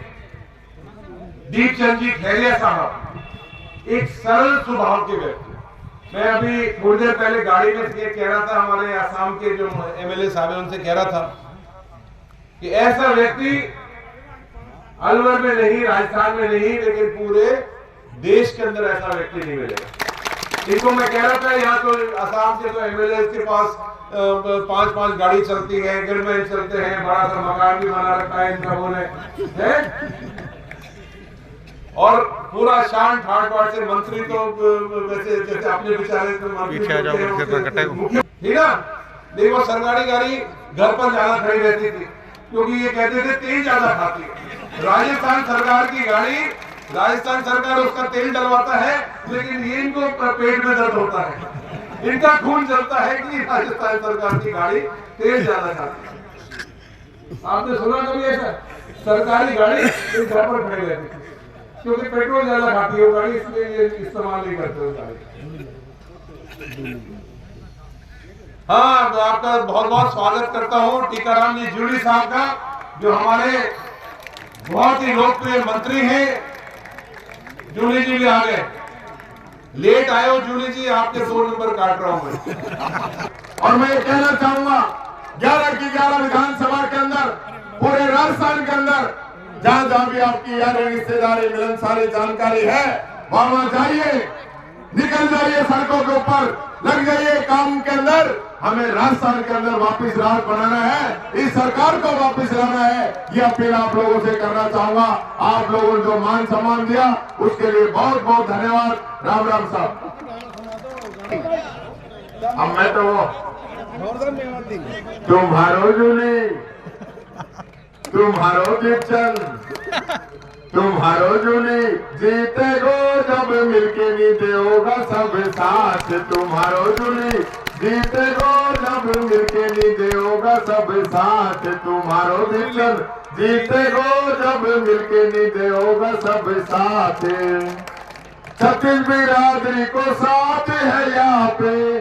दीपचंद जी खैरिया साहब एक सरल स्वभाव के व्यक्ति। मैं अभी थोड़ी देर पहले गाड़ी में कह रहा था, हमारे आसाम के जो एमएलए साहब हैं उनसे कह रहा था कि ऐसा व्यक्ति अलवर में नहीं, राजस्थान में नहीं, लेकिन पूरे देश के अंदर ऐसा व्यक्ति नहीं मिलेगा। इनको मैं कह रहा था यहाँ तो आसाम के तो एमएलए के पास 5-5 गाड़ी चलती है, गवर्नमेंट चलते हैं, बड़ा सा मकान भी बना रखा है इन सबों ने, और पूरा शान ठाट बाट से मंत्री तो वैसे जैसे अपने बेचारे ठीक ना, देखो सरकारी गाड़ी घर पर ज्यादा खड़ी रहती थी क्योंकि ये कहते थे तेल ज्यादा खाती है। राजस्थान सरकार की गाड़ी, राजस्थान सरकार उसका तेल डलवाता है, लेकिन ये इनको पेट में दर्द होता है, इनका खून जलता है कि राजस्थान सरकार की गाड़ी तेल ज्यादा खाती है। आपने सुना कभी ऐसा? सरकारी गाड़ी घर पर खड़ी रहती थी क्योंकि पेट्रोल ज्यादा खाती है वो गाड़ी, इसलिए ये इस्तेमाल नहीं करते उस गाड़ी। हाँ, तो आपका बहुत बहुत स्वागत करता हूँ टीकाराम जी जूली साहब का, जो हमारे बहुत ही लोकप्रिय मंत्री हैं। जूली जी भी आ गए, लेट आए हो जूली जी, आपके 2 नंबर काट रहा हूं मैं। और मैं ये कहना चाहूंगा 11 की 11 विधानसभा के अंदर, पूरे राजस्थान के अंदर जहां जहां भी आपकी यारी रिश्तेदारी मिलनसारी जानकारी है, वहां जाइए, निकल जाइए सड़कों के ऊपर, लग जाइए काम के अंदर। हमें राजस्थान के अंदर वापस राज बनाना है, इस सरकार को वापस लाना है। ये अपील आप लोगों से करना चाहूंगा। आप लोगों ने जो मान सम्मान दिया उसके लिए बहुत बहुत धन्यवाद। राम राम साहब। अब मैं तो तुम्हारो जूली, तुम्हारो दीपचंद, तुम्हारो जूली जीतेगो जब मिलके नीचे होगा सब साथ। तुम्हारो जूली जीतेगो जब मिलके नीचे होगा सब साथ। तुम्हारो दिल जीतेगो जब मिलके नीचे होगा सब साथ। छत्तीस बिरादरी को साथ है यहाँ पे।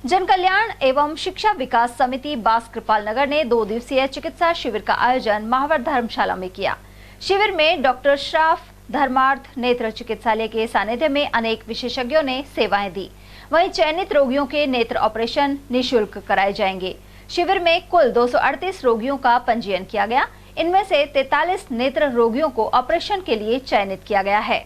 जन कल्याण एवं शिक्षा विकास समिति बास कृपाल नगर ने 2 दिवसीय चिकित्सा शिविर का आयोजन महावर धर्मशाला में किया। शिविर में डॉक्टर श्राफ धर्मार्थ नेत्र चिकित्सालय के सानिध्य में अनेक विशेषज्ञों ने सेवाएं दी। वहीं चयनित रोगियों के नेत्र ऑपरेशन निःशुल्क कराए जाएंगे। शिविर में कुल 238 रोगियों का पंजीयन किया गया। इनमें से 43 नेत्र रोगियों को ऑपरेशन के लिए चयनित किया गया है।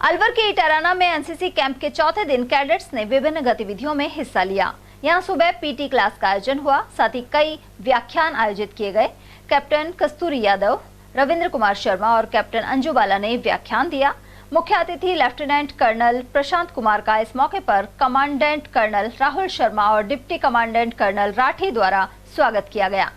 अलवर के इटाराना में एनसीसी कैंप के चौथे दिन कैडेट्स ने विभिन्न गतिविधियों में हिस्सा लिया। यहां सुबह पीटी क्लास का आयोजन हुआ, साथ ही कई व्याख्यान आयोजित किए गए। कैप्टन कस्तूरी यादव, रविंद्र कुमार शर्मा और कैप्टन अंजू बाला ने व्याख्यान दिया। मुख्य अतिथि लेफ्टिनेंट कर्नल प्रशांत कुमार का इस मौके पर कमांडेंट कर्नल राहुल शर्मा और डिप्टी कमांडेंट कर्नल राठी द्वारा स्वागत किया गया।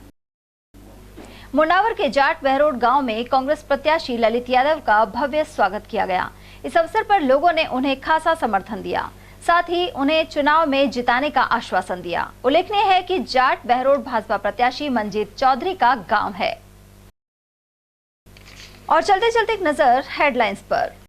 मुंडावर के जाट बहरोड गांव में कांग्रेस प्रत्याशी ललित यादव का भव्य स्वागत किया गया। इस अवसर पर लोगों ने उन्हें खासा समर्थन दिया, साथ ही उन्हें चुनाव में जिताने का आश्वासन दिया। उल्लेखनीय है कि जाट बहरोड भाजपा प्रत्याशी मंजीत चौधरी का गांव है। और चलते चलते एक नजर हेडलाइंस पर।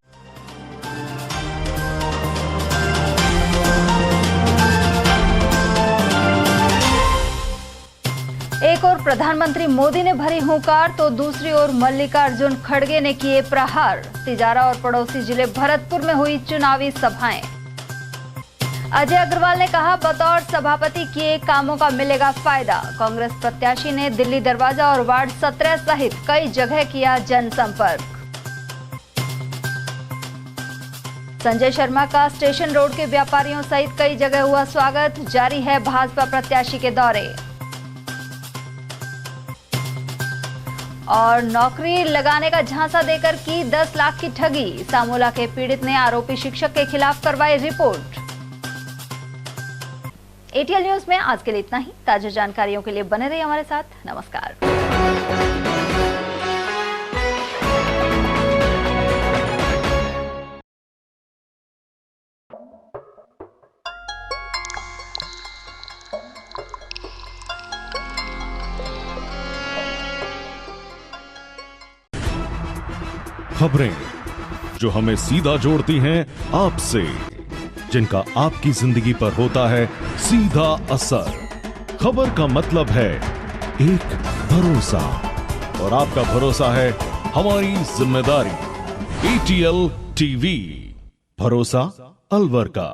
एक और प्रधानमंत्री मोदी ने भरी हुंकार तो दूसरी ओर मल्लिकार्जुन खड़गे ने किए प्रहार। तिजारा और पड़ोसी जिले भरतपुर में हुई चुनावी सभाएं। अजय अग्रवाल ने कहा, बतौर सभापति किए कामों का मिलेगा फायदा। कांग्रेस प्रत्याशी ने दिल्ली दरवाजा और वार्ड 17 सहित कई जगह किया जनसंपर्क। संजय शर्मा का स्टेशन रोड के व्यापारियों सहित कई जगह हुआ स्वागत। जारी है भाजपा प्रत्याशी के दौरे। और नौकरी लगाने का झांसा देकर की 10 लाख की ठगी। सामूला के पीड़ित ने आरोपी शिक्षक के खिलाफ करवाई रिपोर्ट। एटीएल न्यूज में आज के लिए इतना ही। ताजा जानकारियों के लिए बने रहिए हमारे साथ। नमस्कार। खबरें जो हमें सीधा जोड़ती हैं आपसे, जिनका आपकी जिंदगी पर होता है सीधा असर। खबर का मतलब है एक भरोसा, और आपका भरोसा है हमारी जिम्मेदारी। एटीएल टीवी, भरोसा अलवर का।